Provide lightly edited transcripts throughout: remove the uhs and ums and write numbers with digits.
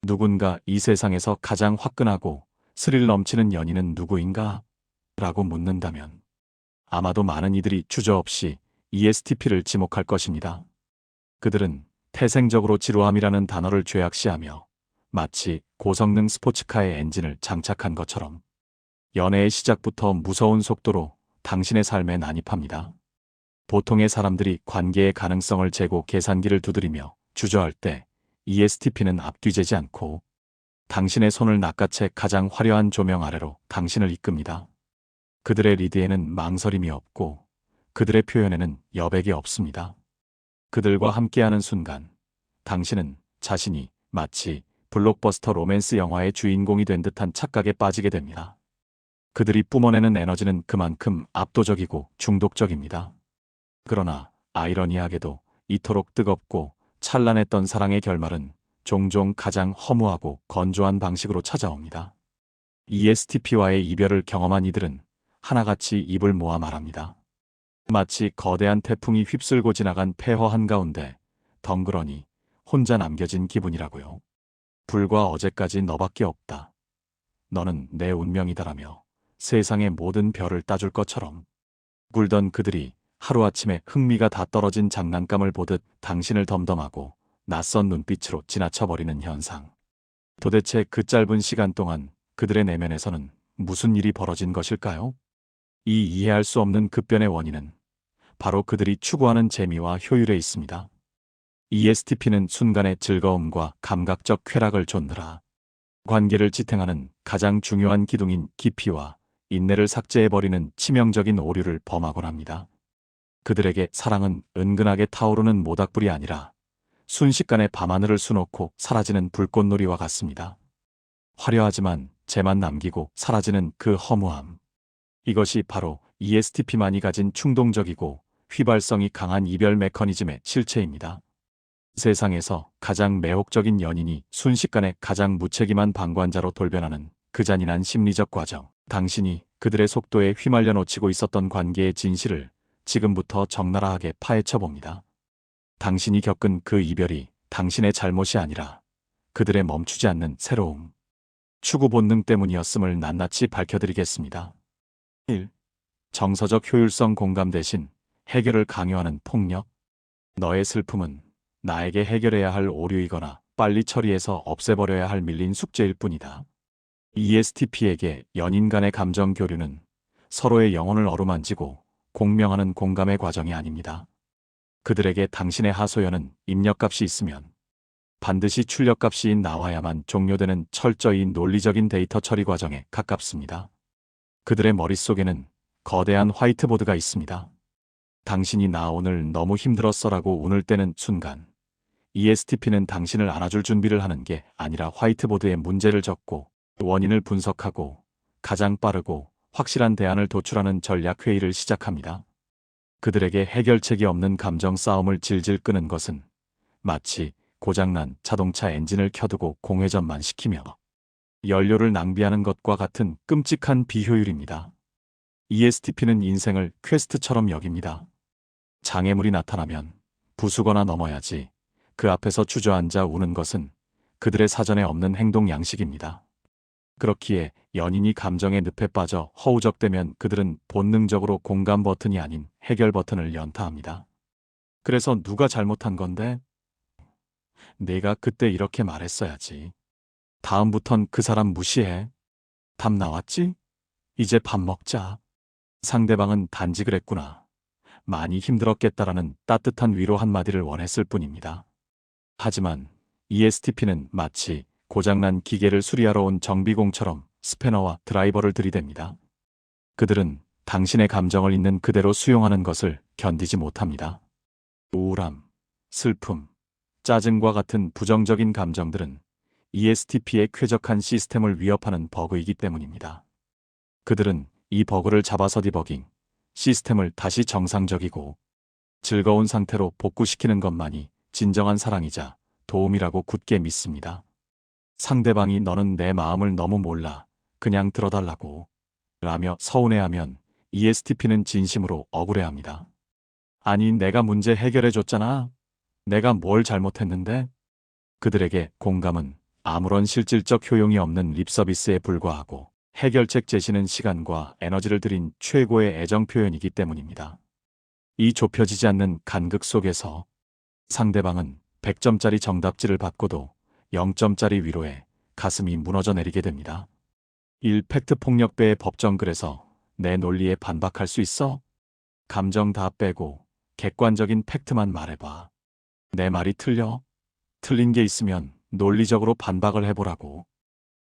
누군가 이 세상에서 가장 화끈하고 스릴 넘치는 연인은 누구인가? 라고 묻는다면 아마도 많은 이들이 주저없이 ESTP를 지목할 것입니다. 그들은 태생적으로 지루함이라는 단어를 죄악시하며 마치 고성능 스포츠카의 엔진을 장착한 것처럼 연애의 시작부터 무서운 속도로 당신의 삶에 난입합니다. 보통의 사람들이 관계의 가능성을 재고 계산기를 두드리며 주저할 때 ESTP는 앞뒤재지 않고 당신의 손을 낚아채 가장 화려한 조명 아래로 당신을 이끕니다. 그들의 리드에는 망설임이 없고 그들의 표현에는 여백이 없습니다. 그들과 함께하는 순간 당신은 자신이 마치 블록버스터 로맨스 영화의 주인공이 된 듯한 착각에 빠지게 됩니다. 그들이 뿜어내는 에너지는 그만큼 압도적이고 중독적입니다. 그러나 아이러니하게도 이토록 뜨겁고 찬란했던 사랑의 결말은 종종 가장 허무하고 건조한 방식으로 찾아옵니다. ESTP와의 이별을 경험한 이들은 하나같이 입을 모아 말합니다. 마치 거대한 태풍이 휩쓸고 지나간 폐허 한가운데 덩그러니 혼자 남겨진 기분이라고요. 불과 어제까지 너밖에 없다. 너는 내 운명이다라며 세상의 모든 별을 따줄 것처럼 굴던 그들이 하루아침에 흥미가 다 떨어진 장난감을 보듯 당신을 덤덤하고 낯선 눈빛으로 지나쳐버리는 현상. 도대체 그 짧은 시간 동안 그들의 내면에서는 무슨 일이 벌어진 것일까요? 이 이해할 수 없는 급변의 원인은 바로 그들이 추구하는 재미와 효율에 있습니다. ESTP는 순간의 즐거움과 감각적 쾌락을 좇느라 관계를 지탱하는 가장 중요한 기둥인 깊이와 인내를 삭제해버리는 치명적인 오류를 범하곤 합니다. 그들에게 사랑은 은근하게 타오르는 모닥불이 아니라 순식간에 밤하늘을 수놓고 사라지는 불꽃놀이와 같습니다. 화려하지만 재만 남기고 사라지는 그 허무함. 이것이 바로 ESTP만이 가진 충동적이고 휘발성이 강한 이별 메커니즘의 실체입니다. 세상에서 가장 매혹적인 연인이 순식간에 가장 무책임한 방관자로 돌변하는 그 잔인한 심리적 과정. 당신이 그들의 속도에 휘말려 놓치고 있었던 관계의 진실을 지금부터 적나라하게 파헤쳐 봅니다. 당신이 겪은 그 이별이 당신의 잘못이 아니라 그들의 멈추지 않는 새로움, 추구 본능 때문이었음을 낱낱이 밝혀드리겠습니다. 1. 정서적 효율성 공감 대신 해결을 강요하는 폭력. 너의 슬픔은 나에게 해결해야 할 오류이거나 빨리 처리해서 없애버려야 할 밀린 숙제일 뿐이다. ESTP에게 연인 간의 감정 교류는 서로의 영혼을 어루만지고 공명하는 공감의 과정이 아닙니다. 그들에게 당신의 하소연은 입력값이 있으면 반드시 출력값이 나와야만 종료되는 철저히 논리적인 데이터 처리 과정에 가깝습니다. 그들의 머릿속에는 거대한 화이트보드가 있습니다. 당신이 나 오늘 너무 힘들었어라고 운을 떼는 순간 ESTP는 당신을 안아줄 준비를 하는 게 아니라 화이트보드에 문제를 적고 원인을 분석하고 가장 빠르고 확실한 대안을 도출하는 전략 회의를 시작합니다. 그들에게 해결책이 없는 감정 싸움을 질질 끄는 것은 마치 고장난 자동차 엔진을 켜두고 공회전만 시키며 연료를 낭비하는 것과 같은 끔찍한 비효율입니다. ESTP는 인생을 퀘스트처럼 여깁니다. 장애물이 나타나면 부수거나 넘어야지 그 앞에서 주저앉아 우는 것은 그들의 사전에 없는 행동 양식입니다. 그렇기에 연인이 감정의 늪에 빠져 허우적대면 그들은 본능적으로 공감 버튼이 아닌 해결 버튼을 연타합니다. 그래서 누가 잘못한 건데? 내가 그때 이렇게 말했어야지. 다음부턴 그 사람 무시해. 답 나왔지? 이제 밥 먹자. 상대방은 단지 그랬구나. 많이 힘들었겠다라는 따뜻한 위로 한마디를 원했을 뿐입니다. 하지만 ESTP는 마치 고장난 기계를 수리하러 온 정비공처럼 스패너와 드라이버를 들이댑니다. 그들은 당신의 감정을 있는 그대로 수용하는 것을 견디지 못합니다. 우울함, 슬픔, 짜증과 같은 부정적인 감정들은 ESTP의 쾌적한 시스템을 위협하는 버그이기 때문입니다. 그들은 이 버그를 잡아서 디버깅, 시스템을 다시 정상적이고 즐거운 상태로 복구시키는 것만이 진정한 사랑이자 도움이라고 굳게 믿습니다. 상대방이 너는 내 마음을 너무 몰라. 그냥 들어달라고. 라며 서운해하면 ESTP는 진심으로 억울해합니다. 아니, 내가 문제 해결해줬잖아. 내가 뭘 잘못했는데? 그들에게 공감은 아무런 실질적 효용이 없는 립서비스에 불과하고 해결책 제시는 시간과 에너지를 들인 최고의 애정 표현이기 때문입니다. 이 좁혀지지 않는 간극 속에서 상대방은 100점짜리 정답지를 받고도 0점짜리 위로에 가슴이 무너져 내리게 됩니다. 1. 팩트 폭력배의 법정글에서 내 논리에 반박할 수 있어? 감정 다 빼고 객관적인 팩트만 말해봐. 내 말이 틀려? 틀린 게 있으면 논리적으로 반박을 해보라고.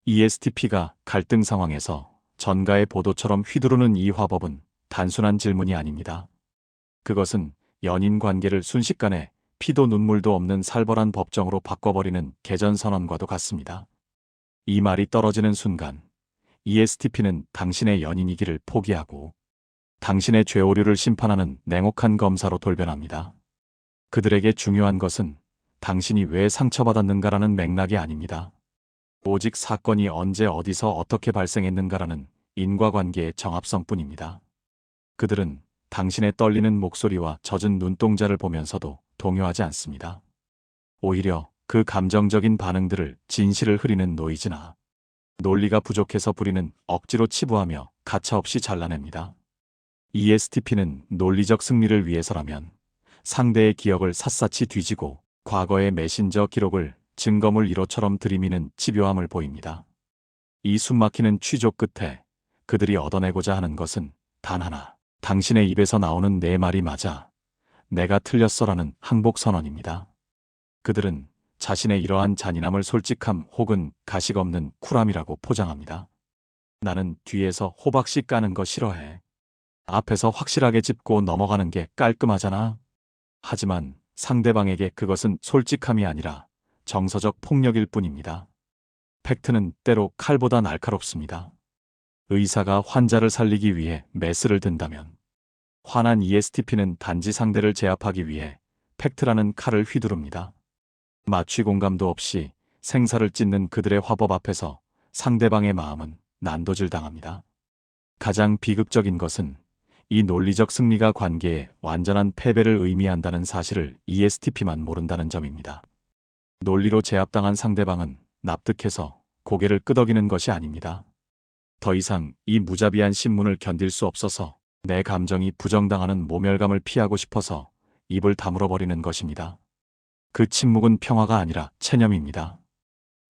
ESTP가 갈등 상황에서 전가의 보도처럼 휘두르는 이 화법은 단순한 질문이 아닙니다. 그것은 연인 관계를 순식간에 피도 눈물도 없는 살벌한 법정으로 바꿔버리는 개전선언과도 같습니다. 이 말이 떨어지는 순간 ESTP는 당신의 연인이기를 포기하고 당신의 죄오류를 심판하는 냉혹한 검사로 돌변합니다. 그들에게 중요한 것은 당신이 왜 상처받았는가라는 맥락이 아닙니다. 오직 사건이 언제 어디서 어떻게 발생했는가라는 인과관계의 정합성뿐입니다. 그들은 당신의 떨리는 목소리와 젖은 눈동자를 보면서도 동요하지 않습니다. 오히려 그 감정적인 반응들을 진실을 흐리는 노이즈나 논리가 부족해서 부리는 억지로 치부하며 가차없이 잘라냅니다. ESTP는 논리적 승리를 위해서라면 상대의 기억을 샅샅이 뒤지고 과거의 메신저 기록을 증거물 1호처럼 들이미는 집요함을 보입니다. 이 숨막히는 취조 끝에 그들이 얻어내고자 하는 것은 단 하나, 당신의 입에서 나오는 내 말이 맞아, 내가 틀렸어라는 항복선언입니다. 그들은 자신의 이러한 잔인함을 솔직함 혹은 가식 없는 쿨함이라고 포장합니다. 나는 뒤에서 호박씨 까는 거 싫어해. 앞에서 확실하게 짚고 넘어가는 게 깔끔하잖아. 하지만 상대방에게 그것은 솔직함이 아니라 정서적 폭력일 뿐입니다. 팩트는 때로 칼보다 날카롭습니다. 의사가 환자를 살리기 위해 메스를 든다면 화난 ESTP는 단지 상대를 제압하기 위해 팩트라는 칼을 휘두릅니다. 마취 공감도 없이 생사를 찢는 그들의 화법 앞에서 상대방의 마음은 난도질 당합니다. 가장 비극적인 것은 이 논리적 승리가 관계에 완전한 패배를 의미한다는 사실을 ESTP만 모른다는 점입니다. 논리로 제압당한 상대방은 납득해서 고개를 끄덕이는 것이 아닙니다. 더 이상 이 무자비한 신문을 견딜 수 없어서 내 감정이 부정당하는 모멸감을 피하고 싶어서 입을 다물어버리는 것입니다. 그 침묵은 평화가 아니라 체념입니다.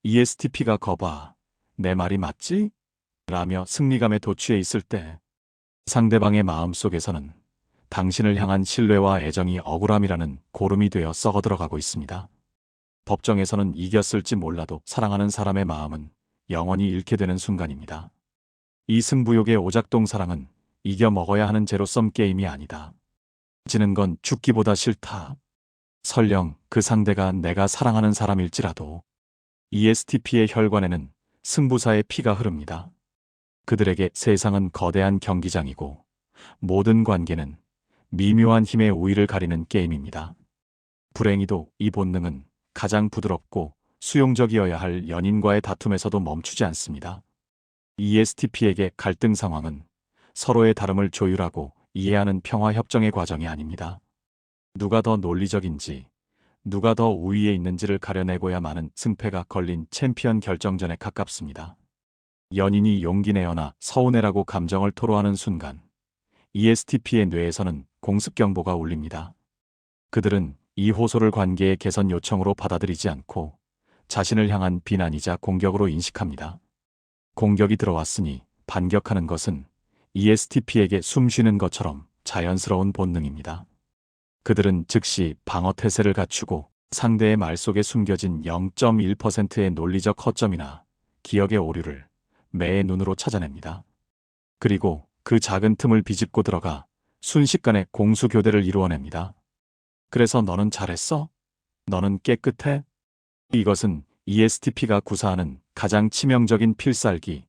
ESTP가 거봐, 내 말이 맞지? 라며 승리감에 도취해 있을 때 상대방의 마음 속에서는 당신을 향한 신뢰와 애정이 억울함이라는 고름이 되어 썩어 들어가고 있습니다. 법정에서는 이겼을지 몰라도 사랑하는 사람의 마음은 영원히 잃게 되는 순간입니다. 이 승부욕의 오작동 사랑은 이겨 먹어야 하는 제로섬 게임이 아니다. 지는 건 죽기보다 싫다. 설령 그 상대가 내가 사랑하는 사람일지라도. ESTP의 혈관에는 승부사의 피가 흐릅니다. 그들에게 세상은 거대한 경기장이고 모든 관계는 미묘한 힘의 우위를 가리는 게임입니다. 불행히도 이 본능은 가장 부드럽고 수용적이어야 할 연인과의 다툼에서도 멈추지 않습니다. ESTP에게 갈등 상황은 서로의 다름을 조율하고 이해하는 평화협정의 과정이 아닙니다. 누가 더 논리적인지, 누가 더 우위에 있는지를 가려내고야 마는 승패가 걸린 챔피언 결정전에 가깝습니다. 연인이 용기 내어나 서운해라고 감정을 토로하는 순간 ESTP의 뇌에서는 공습경보가 울립니다. 그들은 이 호소를 관계의 개선 요청으로 받아들이지 않고 자신을 향한 비난이자 공격으로 인식합니다. 공격이 들어왔으니 반격하는 것은 ESTP에게 숨 쉬는 것처럼 자연스러운 본능입니다. 그들은 즉시 방어 태세를 갖추고 상대의 말 속에 숨겨진 0.1%의 논리적 허점이나 기억의 오류를 매의 눈으로 찾아냅니다. 그리고 그 작은 틈을 비집고 들어가 순식간에 공수교대를 이루어냅니다. 그래서 너는 잘했어? 너는 깨끗해? 이것은 ESTP가 구사하는 가장 치명적인 필살기,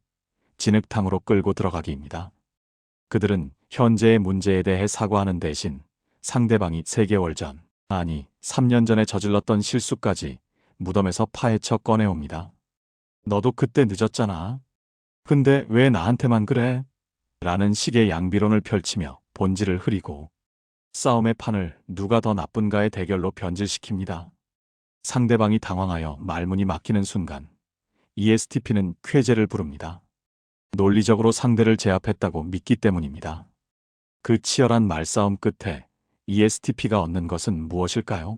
진흙탕으로 끌고 들어가기입니다. 그들은 현재의 문제에 대해 사과하는 대신 상대방이 3개월 전, 아니 3년 전에 저질렀던 실수까지 무덤에서 파헤쳐 꺼내옵니다. 너도 그때 늦었잖아. 근데 왜 나한테만 그래? 라는 식의 양비론을 펼치며 본질을 흐리고 싸움의 판을 누가 더 나쁜가의 대결로 변질시킵니다. 상대방이 당황하여 말문이 막히는 순간 ESTP는 쾌재를 부릅니다. 논리적으로 상대를 제압했다고 믿기 때문입니다. 그 치열한 말싸움 끝에 ESTP가 얻는 것은 무엇일까요?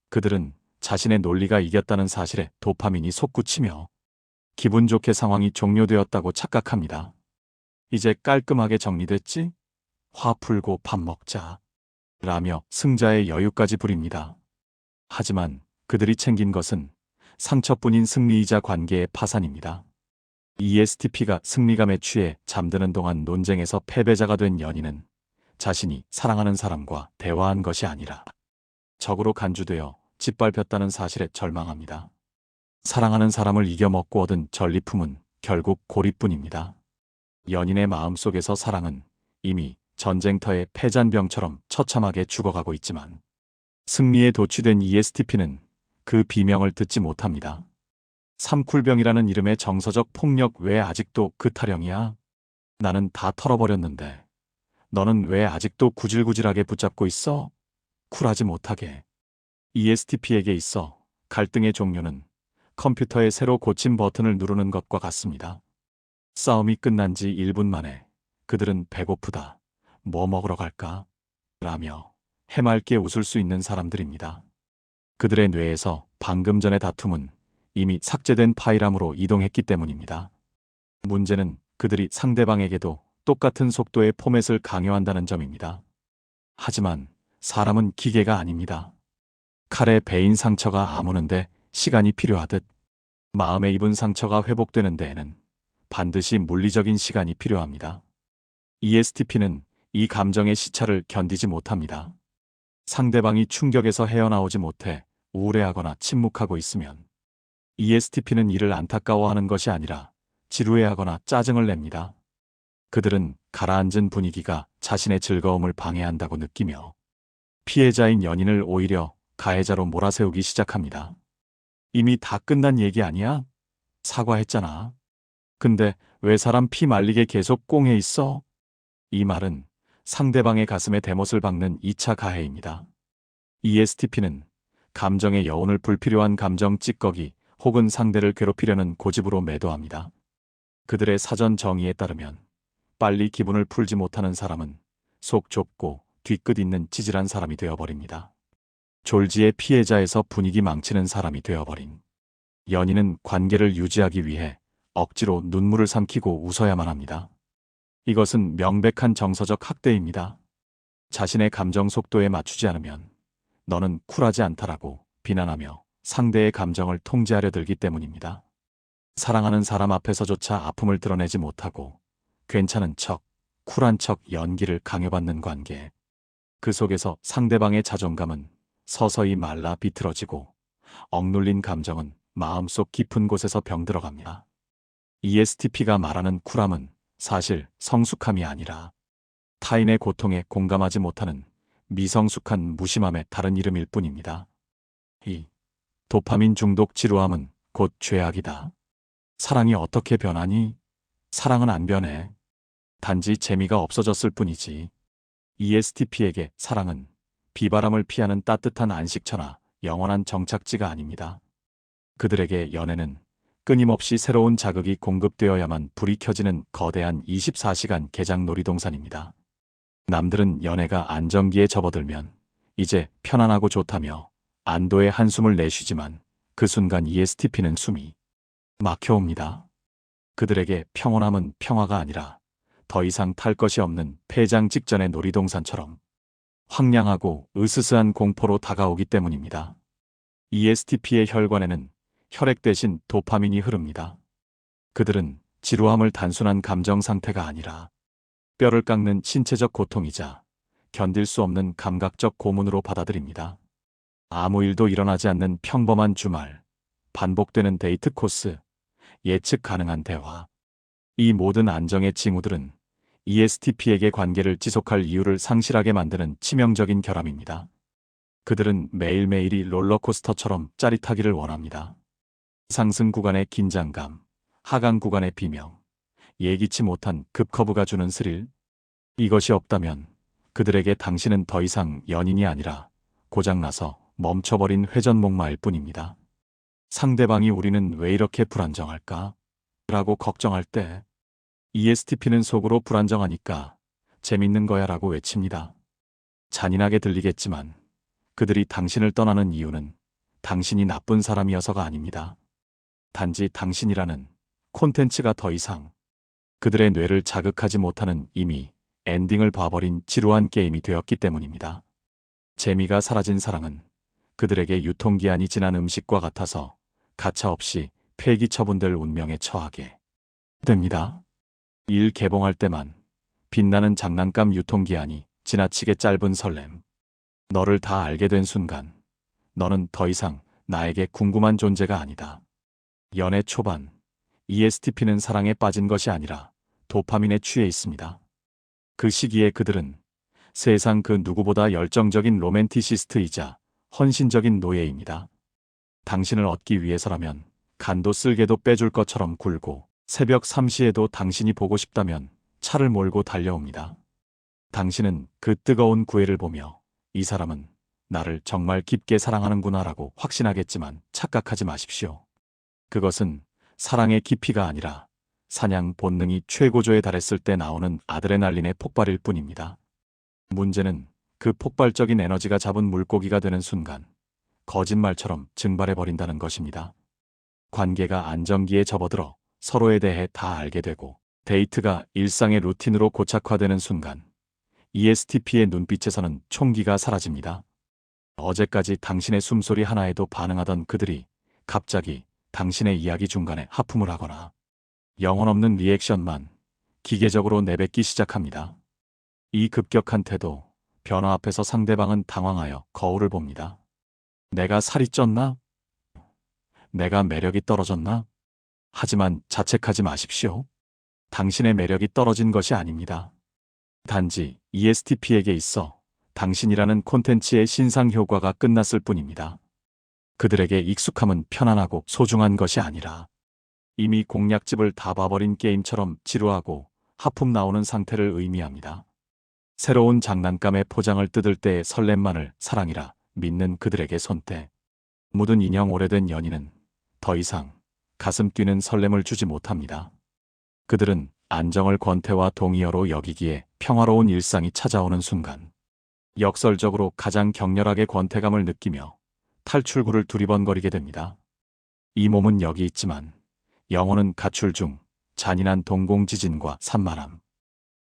그들은 자신의 논리가 이겼다는 사실에 도파민이 솟구치며 기분 좋게 상황이 종료되었다고 착각합니다. 이제 깔끔하게 정리됐지? 화 풀고 밥 먹자. 라며 승자의 여유까지 부립니다. 하지만 그들이 챙긴 것은 상처뿐인 승리이자 관계의 파산입니다. ESTP가 승리감에 취해 잠드는 동안 논쟁에서 패배자가 된 연인은 자신이 사랑하는 사람과 대화한 것이 아니라 적으로 간주되어 짓밟혔다는 사실에 절망합니다. 사랑하는 사람을 이겨먹고 얻은 전리품은 결국 고립뿐입니다. 연인의 마음속에서 사랑은 이미 전쟁터의 패잔병처럼 처참하게 죽어가고 있지만 승리에 도취된 ESTP는 그 비명을 듣지 못합니다. 삼쿨병이라는 이름의 정서적 폭력 왜 아직도 그 타령이야? 나는 다 털어버렸는데 너는 왜 아직도 구질구질하게 붙잡고 있어? 쿨하지 못하게. ESTP에게 있어 갈등의 종류는 컴퓨터에 새로 고친 버튼을 누르는 것과 같습니다. 싸움이 끝난 지 1분 만에 그들은 배고프다, 뭐 먹으러 갈까? 라며 해맑게 웃을 수 있는 사람들입니다. 그들의 뇌에서 방금 전의 다툼은 이미 삭제된 파일함으로 이동했기 때문입니다. 문제는 그들이 상대방에게도 똑같은 속도의 포맷을 강요한다는 점입니다. 하지만 사람은 기계가 아닙니다. 칼에 베인 상처가 아무는데 시간이 필요하듯 마음에 입은 상처가 회복되는 데에는 반드시 물리적인 시간이 필요합니다. ESTP는 이 감정의 시차를 견디지 못합니다. 상대방이 충격에서 헤어나오지 못해 우울해하거나 침묵하고 있으면 ESTP는 이를 안타까워하는 것이 아니라 지루해하거나 짜증을 냅니다. 그들은 가라앉은 분위기가 자신의 즐거움을 방해한다고 느끼며 피해자인 연인을 오히려 가해자로 몰아세우기 시작합니다. 이미 다 끝난 얘기 아니야? 사과했잖아. 근데 왜 사람 피 말리게 계속 꽁해 있어? 이 말은 상대방의 가슴에 대못을 박는 2차 가해입니다. ESTP는 감정의 여운을 불필요한 감정 찌꺼기 혹은 상대를 괴롭히려는 고집으로 매도합니다. 그들의 사전 정의에 따르면 빨리 기분을 풀지 못하는 사람은 속 좁고 뒤끝 있는 찌질한 사람이 되어버립니다. 졸지의 피해자에서 분위기 망치는 사람이 되어버린 연인은 관계를 유지하기 위해 억지로 눈물을 삼키고 웃어야만 합니다. 이것은 명백한 정서적 학대입니다. 자신의 감정 속도에 맞추지 않으면 너는 쿨하지 않다라고 비난하며 상대의 감정을 통제하려 들기 때문입니다. 사랑하는 사람 앞에서조차 아픔을 드러내지 못하고 괜찮은 척, 쿨한 척 연기를 강요받는 관계. 그 속에서 상대방의 자존감은 서서히 말라 비틀어지고 억눌린 감정은 마음속 깊은 곳에서 병들어갑니다. ESTP가 말하는 쿨함은 사실 성숙함이 아니라 타인의 고통에 공감하지 못하는 미성숙한 무심함의 다른 이름일 뿐입니다. 이 도파민 중독 지루함은 곧 죄악이다. 사랑이 어떻게 변하니? 사랑은 안 변해. 단지 재미가 없어졌을 뿐이지. ESTP에게 사랑은 비바람을 피하는 따뜻한 안식처나 영원한 정착지가 아닙니다. 그들에게 연애는 끊임없이 새로운 자극이 공급되어야만 불이 켜지는 거대한 24시간 개장 놀이동산입니다. 남들은 연애가 안정기에 접어들면 이제 편안하고 좋다며 안도의 한숨을 내쉬지만 그 순간 ESTP는 숨이 막혀옵니다. 그들에게 평온함은 평화가 아니라 더 이상 탈 것이 없는 폐장 직전의 놀이동산처럼 황량하고 으스스한 공포로 다가오기 때문입니다. ESTP의 혈관에는 혈액 대신 도파민이 흐릅니다. 그들은 지루함을 단순한 감정 상태가 아니라 뼈를 깎는 신체적 고통이자 견딜 수 없는 감각적 고문으로 받아들입니다. 아무 일도 일어나지 않는 평범한 주말, 반복되는 데이트 코스, 예측 가능한 대화. 이 모든 안정의 징후들은 ESTP에게 관계를 지속할 이유를 상실하게 만드는 치명적인 결함입니다. 그들은 매일매일이 롤러코스터처럼 짜릿하기를 원합니다. 상승 구간의 긴장감, 하강 구간의 비명, 예기치 못한 급커브가 주는 스릴. 이것이 없다면 그들에게 당신은 더 이상 연인이 아니라 고장나서 멈춰버린 회전목마일 뿐입니다. 상대방이 우리는 왜 이렇게 불안정할까? 라고 걱정할 때 ESTP는 속으로 불안정하니까 재밌는 거야 라고 외칩니다. 잔인하게 들리겠지만 그들이 당신을 떠나는 이유는 당신이 나쁜 사람이어서가 아닙니다. 단지 당신이라는 콘텐츠가 더 이상 그들의 뇌를 자극하지 못하는 이미 엔딩을 봐버린 지루한 게임이 되었기 때문입니다. 재미가 사라진 사랑은 그들에게 유통기한이 지난 음식과 같아서 가차없이 폐기 처분될 운명에 처하게 됩니다. 일 개봉할 때만 빛나는 장난감 유통기한이 지나치게 짧은 설렘. 너를 다 알게 된 순간 너는 더 이상 나에게 궁금한 존재가 아니다. 연애 초반 ESTP는 사랑에 빠진 것이 아니라 도파민에 취해 있습니다. 그 시기에 그들은 세상 그 누구보다 열정적인 로맨티시스트이자 헌신적인 노예입니다. 당신을 얻기 위해서라면 간도 쓸개도 빼줄 것처럼 굴고 새벽 3시에도 당신이 보고 싶다면 차를 몰고 달려옵니다. 당신은 그 뜨거운 구애를 보며 이 사람은 나를 정말 깊게 사랑하는구나라고 확신하겠지만 착각하지 마십시오. 그것은 사랑의 깊이가 아니라 사냥 본능이 최고조에 달했을 때 나오는 아드레날린의 폭발일 뿐입니다. 문제는 그 폭발적인 에너지가 잡은 물고기가 되는 순간 거짓말처럼 증발해버린다는 것입니다. 관계가 안정기에 접어들어 서로에 대해 다 알게 되고 데이트가 일상의 루틴으로 고착화되는 순간 ESTP의 눈빛에서는 총기가 사라집니다. 어제까지 당신의 숨소리 하나에도 반응하던 그들이 갑자기 당신의 이야기 중간에 하품을 하거나 영혼 없는 리액션만 기계적으로 내뱉기 시작합니다. 이 급격한 태도, 변화 앞에서 상대방은 당황하여 거울을 봅니다. 내가 살이 쪘나? 내가 매력이 떨어졌나? 하지만 자책하지 마십시오. 당신의 매력이 떨어진 것이 아닙니다. 단지 ESTP에게 있어 당신이라는 콘텐츠의 신상 효과가 끝났을 뿐입니다. 그들에게 익숙함은 편안하고 소중한 것이 아니라 이미 공략집을 다 봐버린 게임처럼 지루하고 하품 나오는 상태를 의미합니다. 새로운 장난감의 포장을 뜯을 때의 설렘만을 사랑이라 믿는 그들에게 손때 묻은 인형 오래된 연인은 더 이상 가슴 뛰는 설렘을 주지 못합니다. 그들은 안정을 권태와 동의어로 여기기에 평화로운 일상이 찾아오는 순간 역설적으로 가장 격렬하게 권태감을 느끼며 탈출구를 두리번거리게 됩니다. 이 몸은 여기 있지만 영혼은 가출 중 잔인한 동공지진과 산만함.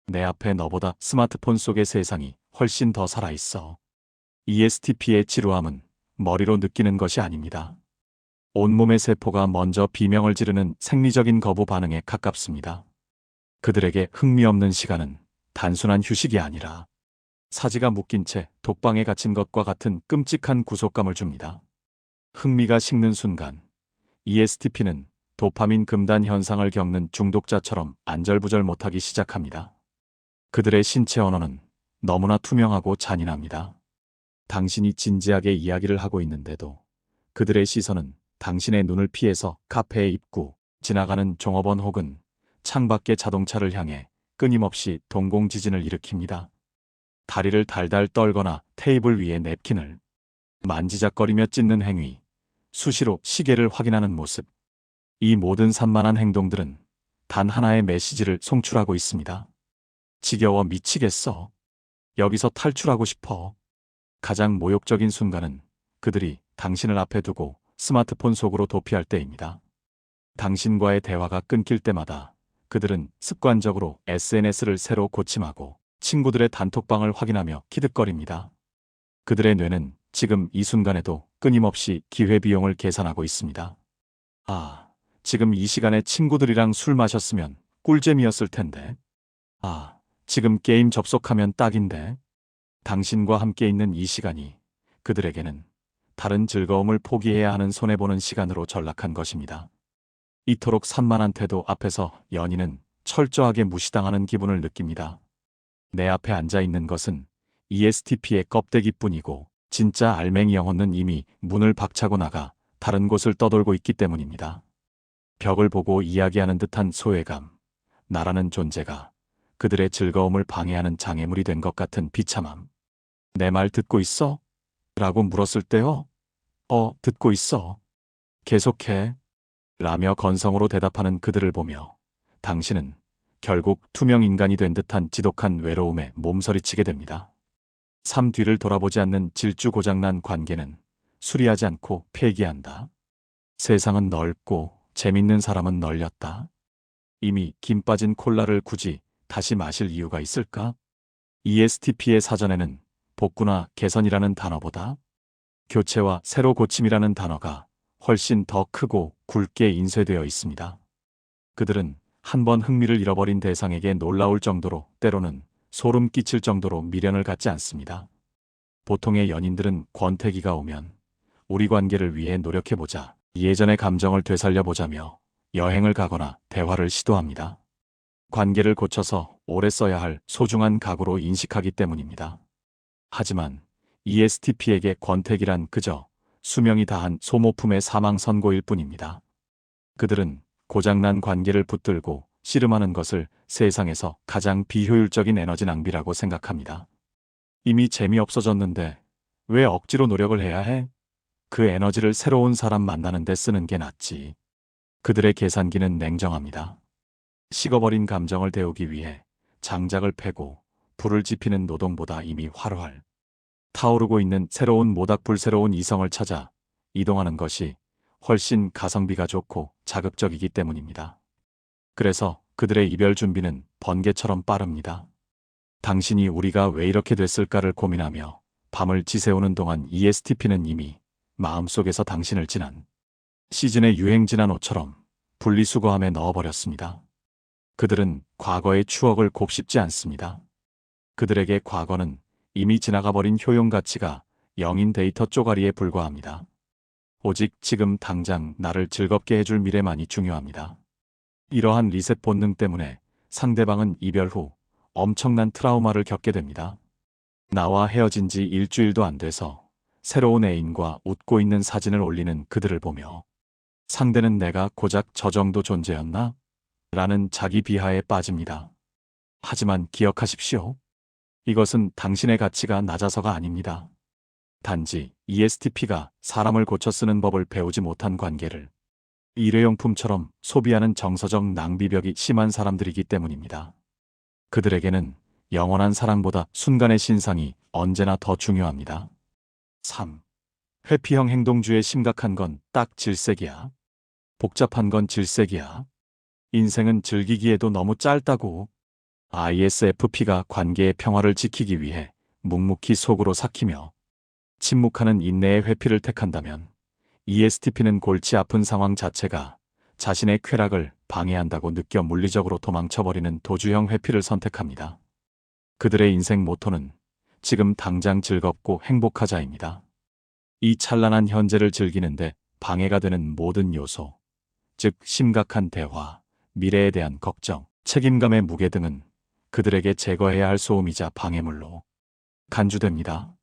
내 앞에 너보다 스마트폰 속의 세상이 훨씬 더 살아있어. ESTP의 지루함은 머리로 느끼는 것이 아닙니다. 온몸의 세포가 먼저 비명을 지르는 생리적인 거부 반응에 가깝습니다. 그들에게 흥미없는 시간은 단순한 휴식이 아니라 사지가 묶인 채 독방에 갇힌 것과 같은 끔찍한 구속감을 줍니다. 흥미가 식는 순간 ESTP는 도파민 금단 현상을 겪는 중독자처럼 안절부절 못하기 시작합니다. 그들의 신체 언어는 너무나 투명하고 잔인합니다. 당신이 진지하게 이야기를 하고 있는데도 그들의 시선은 당신의 눈을 피해서 카페의 입구, 지나가는 종업원 혹은 창밖의 자동차를 향해 끊임없이 동공지진을 일으킵니다. 다리를 달달 떨거나 테이블 위에 냅킨을 만지작거리며 찢는 행위, 수시로 시계를 확인하는 모습. 이 모든 산만한 행동들은 단 하나의 메시지를 송출하고 있습니다. 지겨워 미치겠어. 여기서 탈출하고 싶어. 가장 모욕적인 순간은 그들이 당신을 앞에 두고 스마트폰 속으로 도피할 때입니다. 당신과의 대화가 끊길 때마다 그들은 습관적으로 SNS를 새로 고침하고 친구들의 단톡방을 확인하며 키득거립니다. 그들의 뇌는 지금 이 순간에도 끊임없이 기회비용을 계산하고 있습니다. 아, 지금 이 시간에 친구들이랑 술 마셨으면 꿀잼이었을 텐데. 아, 지금 게임 접속하면 딱인데. 당신과 함께 있는 이 시간이 그들에게는 다른 즐거움을 포기해야 하는 손해보는 시간으로 전락한 것입니다. 이토록 산만한 태도 앞에서 연인은 철저하게 무시당하는 기분을 느낍니다. 내 앞에 앉아 있는 것은 ESTP의 껍데기뿐이고 진짜 알맹이 영혼은 이미 문을 박차고 나가 다른 곳을 떠돌고 있기 때문입니다. 벽을 보고 이야기하는 듯한 소외감, 나라는 존재가 그들의 즐거움을 방해하는 장애물이 된 것 같은 비참함. 내 말 듣고 있어? 라고 물었을 때요. 듣고 있어. 계속해. 라며 건성으로 대답하는 그들을 보며 당신은 결국 투명 인간이 된 듯한 지독한 외로움에 몸서리치게 됩니다. 삶 뒤를 돌아보지 않는 질주 고장난 관계는 수리하지 않고 폐기한다. 세상은 넓고 재밌는 사람은 널렸다. 이미 김 빠진 콜라를 굳이 다시 마실 이유가 있을까? ESTP의 사전에는 복구나 개선이라는 단어보다 교체와 새로 고침이라는 단어가 훨씬 더 크고 굵게 인쇄되어 있습니다. 그들은 한 번 흥미를 잃어버린 대상에게 놀라울 정도로, 때로는 소름 끼칠 정도로 미련을 갖지 않습니다. 보통의 연인들은 권태기가 오면 우리 관계를 위해 노력해보자, 예전의 감정을 되살려보자며 여행을 가거나 대화를 시도합니다. 관계를 고쳐서 오래 써야 할 소중한 가구로 인식하기 때문입니다. 하지만 ESTP에게 권태기란 그저 수명이 다한 소모품의 사망 선고일 뿐입니다. 그들은 고장난 관계를 붙들고 씨름하는 것을 세상에서 가장 비효율적인 에너지 낭비라고 생각합니다. 이미 재미없어졌는데 왜 억지로 노력을 해야 해? 그 에너지를 새로운 사람 만나는 데 쓰는 게 낫지. 그들의 계산기는 냉정합니다. 식어버린 감정을 데우기 위해 장작을 패고 불을 지피는 노동보다 이미 활활 타오르고 있는 새로운 모닥불새로운 이성을 찾아 이동하는 것이 훨씬 가성비가 좋고 자극적이기 때문입니다. 그래서 그들의 이별 준비는 번개처럼 빠릅니다. 당신이 우리가 왜 이렇게 됐을까를 고민하며 밤을 지새우는 동안 ESTP는 이미 마음속에서 당신을 지난 시즌의 유행 지난 옷처럼 분리수거함에 넣어버렸습니다. 그들은 과거의 추억을 곱씹지 않습니다. 그들에게 과거는 이미 지나가버린 효용 가치가 영인 데이터 쪼가리에 불과합니다. 오직 지금 당장 나를 즐겁게 해줄 미래만이 중요합니다. 이러한 리셋 본능 때문에 상대방은 이별 후 엄청난 트라우마를 겪게 됩니다. 나와 헤어진 지 일주일도 안 돼서 새로운 애인과 웃고 있는 사진을 올리는 그들을 보며 상대는 내가 고작 저 정도 존재였나? 라는 자기 비하에 빠집니다. 하지만 기억하십시오. 이것은 당신의 가치가 낮아서가 아닙니다. 단지 ESTP가 사람을 고쳐 쓰는 법을 배우지 못한 관계를 일회용품처럼 소비하는 정서적 낭비벽이 심한 사람들이기 때문입니다. 그들에게는 영원한 사랑보다 순간의 신상이 언제나 더 중요합니다. 3. 회피형 행동주의 심각한 건 딱 질색이야. 복잡한 건 질색이야. 인생은 즐기기에도 너무 짧다고. ISFP가 관계의 평화를 지키기 위해 묵묵히 속으로 삭히며 침묵하는 인내의 회피를 택한다면 ESTP는 골치 아픈 상황 자체가 자신의 쾌락을 방해한다고 느껴 물리적으로 도망쳐버리는 도주형 회피를 선택합니다. 그들의 인생 모토는 지금 당장 즐겁고 행복하자입니다. 이 찬란한 현재를 즐기는데 방해가 되는 모든 요소, 즉 심각한 대화, 미래에 대한 걱정, 책임감의 무게 등은 그들에게 제거해야 할 소음이자 방해물로 간주됩니다.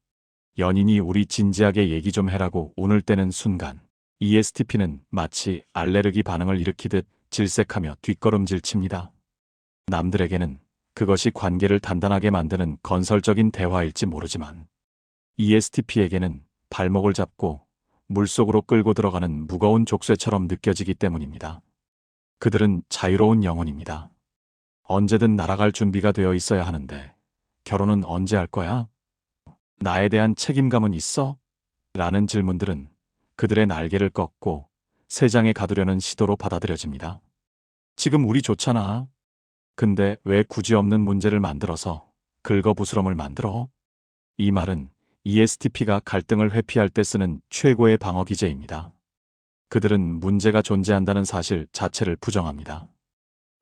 연인이 우리 진지하게 얘기 좀 해라고 운을 떼는 순간 ESTP는 마치 알레르기 반응을 일으키듯 질색하며 뒷걸음질 칩니다. 남들에게는 그것이 관계를 단단하게 만드는 건설적인 대화일지 모르지만 ESTP에게는 발목을 잡고 물속으로 끌고 들어가는 무거운 족쇄처럼 느껴지기 때문입니다. 그들은 자유로운 영혼입니다. 언제든 날아갈 준비가 되어 있어야 하는데 결혼은 언제 할 거야? 나에 대한 책임감은 있어? 라는 질문들은 그들의 날개를 꺾고 새장에 가두려는 시도로 받아들여집니다. 지금 우리 좋잖아. 근데 왜 굳이 없는 문제를 만들어서 긁어부스럼을 만들어? 이 말은 ESTP가 갈등을 회피할 때 쓰는 최고의 방어 기제입니다. 그들은 문제가 존재한다는 사실 자체를 부정합니다.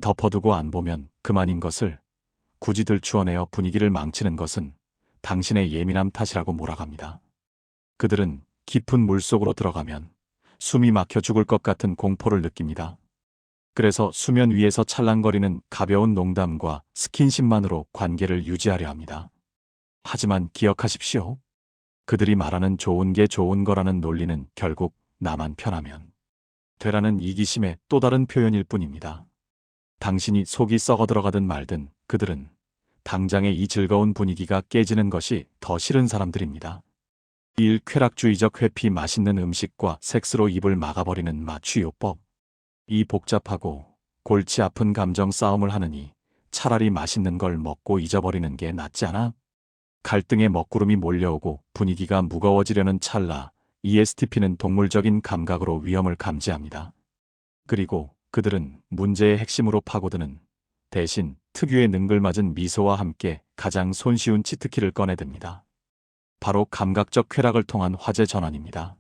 덮어두고 안 보면 그만인 것을, 굳이 들추어내어 분위기를 망치는 것은 당신의 예민함 탓이라고 몰아갑니다. 그들은 깊은 물속으로 들어가면 숨이 막혀 죽을 것 같은 공포를 느낍니다. 그래서 수면 위에서 찰랑거리는 가벼운 농담과 스킨십만으로 관계를 유지하려 합니다. 하지만 기억하십시오. 그들이 말하는 좋은 게 좋은 거라는 논리는 결국 나만 편하면 되라는 이기심의 또 다른 표현일 뿐입니다. 당신이 속이 썩어 들어가든 말든 그들은 당장의 이 즐거운 분위기가 깨지는 것이 더 싫은 사람들입니다. 1. 쾌락주의적 회피 맛있는 음식과 섹스로 입을 막아버리는 마취요법. 이 복잡하고 골치 아픈 감정 싸움을 하느니 차라리 맛있는 걸 먹고 잊어버리는 게 낫지 않아? 갈등의 먹구름이 몰려오고 분위기가 무거워지려는 찰나 ESTP는 동물적인 감각으로 위험을 감지합니다. 그리고 그들은 문제의 핵심으로 파고드는 대신 특유의 능글맞은 미소와 함께 가장 손쉬운 치트키를 꺼내듭니다. 바로 감각적 쾌락을 통한 화제 전환입니다.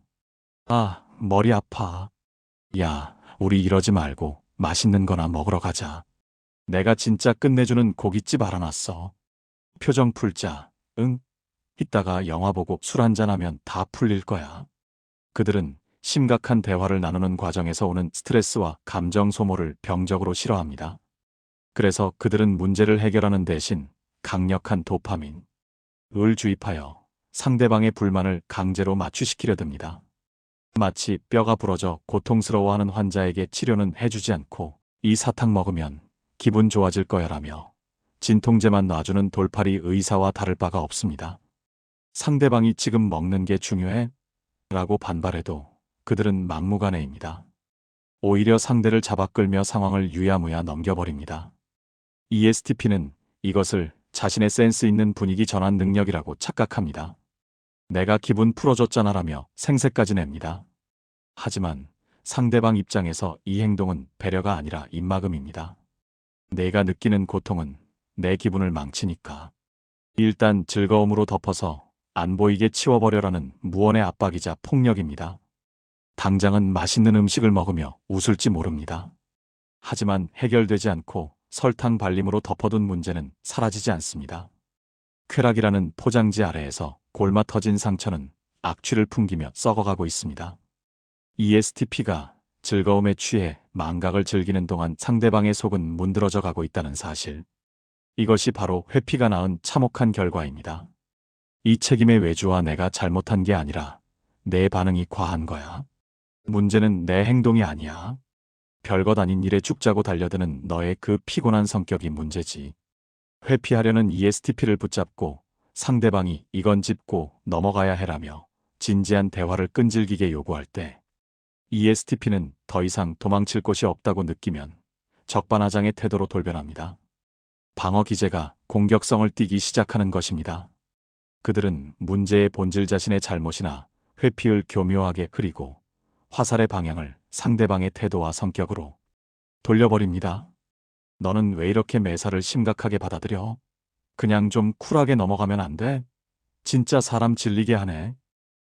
아, 머리 아파. 야, 우리 이러지 말고 맛있는 거나 먹으러 가자. 내가 진짜 끝내주는 고깃집 알아놨어. 표정 풀자. 응? 이따가 영화 보고 술 한잔하면 다 풀릴 거야. 그들은 심각한 대화를 나누는 과정에서 오는 스트레스와 감정 소모를 병적으로 싫어합니다. 그래서 그들은 문제를 해결하는 대신 강력한 도파민, 을 주입하여 상대방의 불만을 강제로 마취시키려 듭니다. 마치 뼈가 부러져 고통스러워하는 환자에게 치료는 해주지 않고 이 사탕 먹으면 기분 좋아질 거야라며 진통제만 놔주는 돌팔이 의사와 다를 바가 없습니다. 상대방이 지금 먹는 게 중요해? 라고 반발해도 그들은 막무가내입니다. 오히려 상대를 잡아끌며 상황을 유야무야 넘겨버립니다. ESTP는 이것을 자신의 센스 있는 분위기 전환 능력이라고 착각합니다. 내가 기분 풀어줬잖아라며 생색까지 냅니다. 하지만 상대방 입장에서 이 행동은 배려가 아니라 입막음입니다. 내가 느끼는 고통은 내 기분을 망치니까. 일단 즐거움으로 덮어서 안 보이게 치워버려라는 무언의 압박이자 폭력입니다. 당장은 맛있는 음식을 먹으며 웃을지 모릅니다. 하지만 해결되지 않고 설탕 발림으로 덮어둔 문제는 사라지지 않습니다. 쾌락이라는 포장지 아래에서 골마 터진 상처는 악취를 풍기며 썩어가고 있습니다. ESTP가 즐거움에 취해 망각을 즐기는 동안 상대방의 속은 문드러져 가고 있다는 사실. 이것이 바로 회피가 낳은 참혹한 결과입니다. 이 책임의 외주와 내가 잘못한 게 아니라 내 반응이 과한 거야. 문제는 내 행동이 아니야. 별것 아닌 일에 죽자고 달려드는 너의 그 피곤한 성격이 문제지. 회피하려는 ESTP를 붙잡고 상대방이 이건 짚고 넘어가야 해라며 진지한 대화를 끈질기게 요구할 때 ESTP는 더 이상 도망칠 곳이 없다고 느끼면 적반하장의 태도로 돌변합니다. 방어 기제가 공격성을 띠기 시작하는 것입니다. 그들은 문제의 본질 자신의 잘못이나 회피를 교묘하게 흐리고 화살의 방향을 상대방의 태도와 성격으로 돌려버립니다. 너는 왜 이렇게 매사를 심각하게 받아들여? 그냥 좀 쿨하게 넘어가면 안 돼? 진짜 사람 질리게 하네.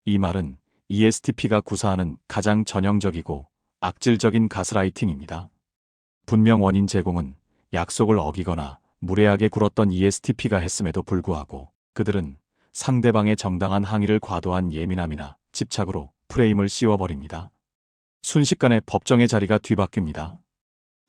이 말은 ESTP가 구사하는 가장 전형적이고 악질적인 가스라이팅입니다. 분명 원인 제공은 약속을 어기거나 무례하게 굴었던 ESTP가 했음에도 불구하고 그들은 상대방의 정당한 항의를 과도한 예민함이나 집착으로 프레임을 씌워버립니다. 순식간에 법정의 자리가 뒤바뀝니다.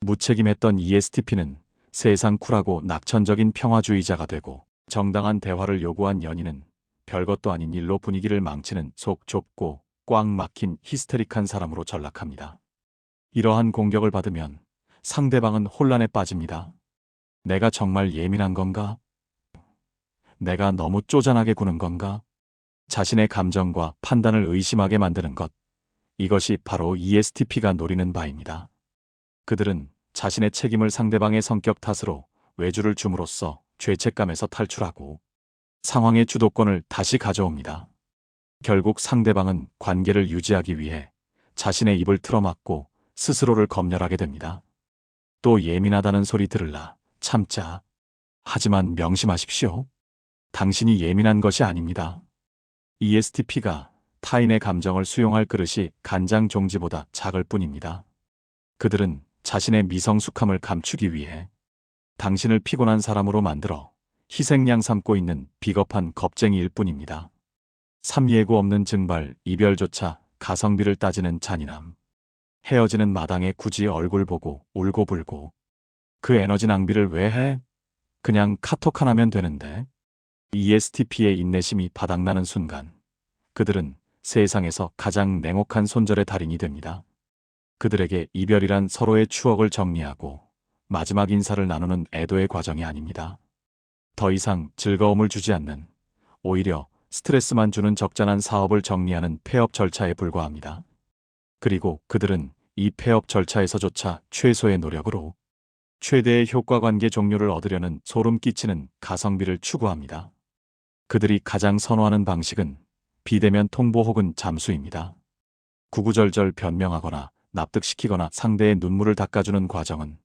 무책임했던 ESTP는 세상 쿨하고 낙천적인 평화주의자가 되고 정당한 대화를 요구한 연인은 별것도 아닌 일로 분위기를 망치는 속 좁고 꽉 막힌 히스테릭한 사람으로 전락합니다. 이러한 공격을 받으면 상대방은 혼란에 빠집니다. 내가 정말 예민한 건가? 내가 너무 쪼잔하게 구는 건가? 자신의 감정과 판단을 의심하게 만드는 것. 이것이 바로 ESTP가 노리는 바입니다. 그들은 자신의 책임을 상대방의 성격 탓으로 외주를 줌으로써 죄책감에서 탈출하고 상황의 주도권을 다시 가져옵니다. 결국 상대방은 관계를 유지하기 위해 자신의 입을 틀어막고 스스로를 검열하게 됩니다. 또 예민하다는 소리 들을라 참자. 하지만 명심하십시오. 당신이 예민한 것이 아닙니다. ESTP가 타인의 감정을 수용할 그릇이 간장 종지보다 작을 뿐입니다. 그들은 자신의 미성숙함을 감추기 위해 당신을 피곤한 사람으로 만들어 희생양 삼고 있는 비겁한 겁쟁이일 뿐입니다. 삼예고 없는 증발, 이별조차 가성비를 따지는 잔인함. 헤어지는 마당에 굳이 얼굴 보고 울고불고. 그 에너지 낭비를 왜 해? 그냥 카톡 하나면 되는데. ESTP의 인내심이 바닥나는 순간 그들은 세상에서 가장 냉혹한 손절의 달인이 됩니다. 그들에게 이별이란 서로의 추억을 정리하고 마지막 인사를 나누는 애도의 과정이 아닙니다. 더 이상 즐거움을 주지 않는, 오히려 스트레스만 주는 적잖은 사업을 정리하는 폐업 절차에 불과합니다. 그리고 그들은 이 폐업 절차에서조차 최소의 노력으로 최대의 효과 관계 종료를 얻으려는 소름 끼치는 가성비를 추구합니다. 그들이 가장 선호하는 방식은 비대면 통보 혹은 잠수입니다. 구구절절 변명하거나 납득시키거나 상대의 눈물을 닦아주는 과정은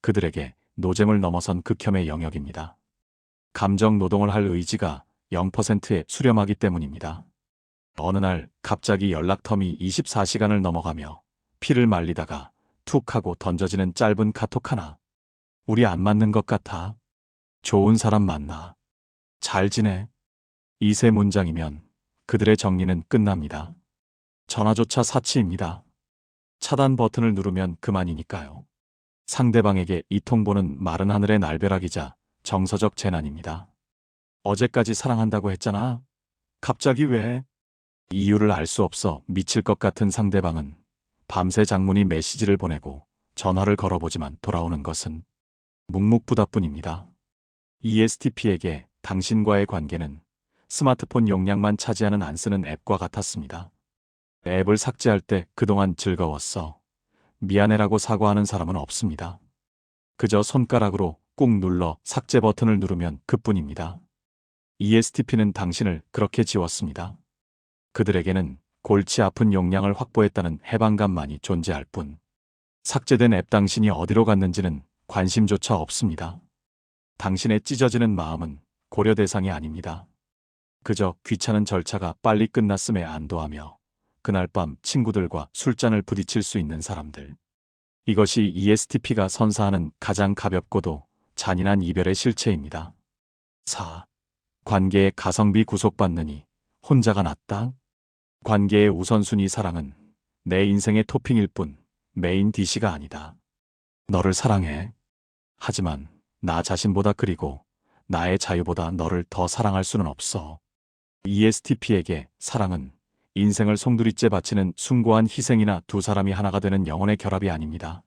그들에게 노잼을 넘어선 극혐의 영역입니다. 감정 노동을 할 의지가 0%에 수렴하기 때문입니다. 어느 날 갑자기 연락텀이 24시간을 넘어가며 피를 말리다가 툭 하고 던져지는 짧은 카톡 하나. 우리 안 맞는 것 같아. 좋은 사람 만나. 잘 지내. 이 세 문장이면 그들의 정리는 끝납니다. 전화조차 사치입니다. 차단 버튼을 누르면 그만이니까요. 상대방에게 이 통보는 마른 하늘의 날벼락이자 정서적 재난입니다. 어제까지 사랑한다고 했잖아. 갑자기 왜? 이유를 알 수 없어 미칠 것 같은 상대방은 밤새 장문의 메시지를 보내고 전화를 걸어보지만 돌아오는 것은 묵묵부답뿐입니다. ESTP에게 당신과의 관계는 스마트폰 용량만 차지하는 안 쓰는 앱과 같았습니다. 앱을 삭제할 때 그동안 즐거웠어. 미안해라고 사과하는 사람은 없습니다. 그저 손가락으로 꾹 눌러 삭제 버튼을 누르면 그뿐입니다. ESTP는 당신을 그렇게 지웠습니다. 그들에게는 골치 아픈 용량을 확보했다는 해방감만이 존재할 뿐, 삭제된 앱 당신이 어디로 갔는지는 관심조차 없습니다. 당신의 찢어지는 마음은 고려 대상이 아닙니다. 그저 귀찮은 절차가 빨리 끝났음에 안도하며 그날 밤 친구들과 술잔을 부딪힐 수 있는 사람들. 이것이 ESTP가 선사하는 가장 가볍고도 잔인한 이별의 실체입니다. 4. 관계의 가성비 구속받느니 혼자가 낫다. 관계의 우선순위 사랑은 내 인생의 토핑일 뿐 메인 디시가 아니다. 너를 사랑해. 하지만 나 자신보다 그리고 나의 자유보다 너를 더 사랑할 수는 없어. ESTP에게 사랑은 인생을 송두리째 바치는 숭고한 희생이나 두 사람이 하나가 되는 영혼의 결합이 아닙니다.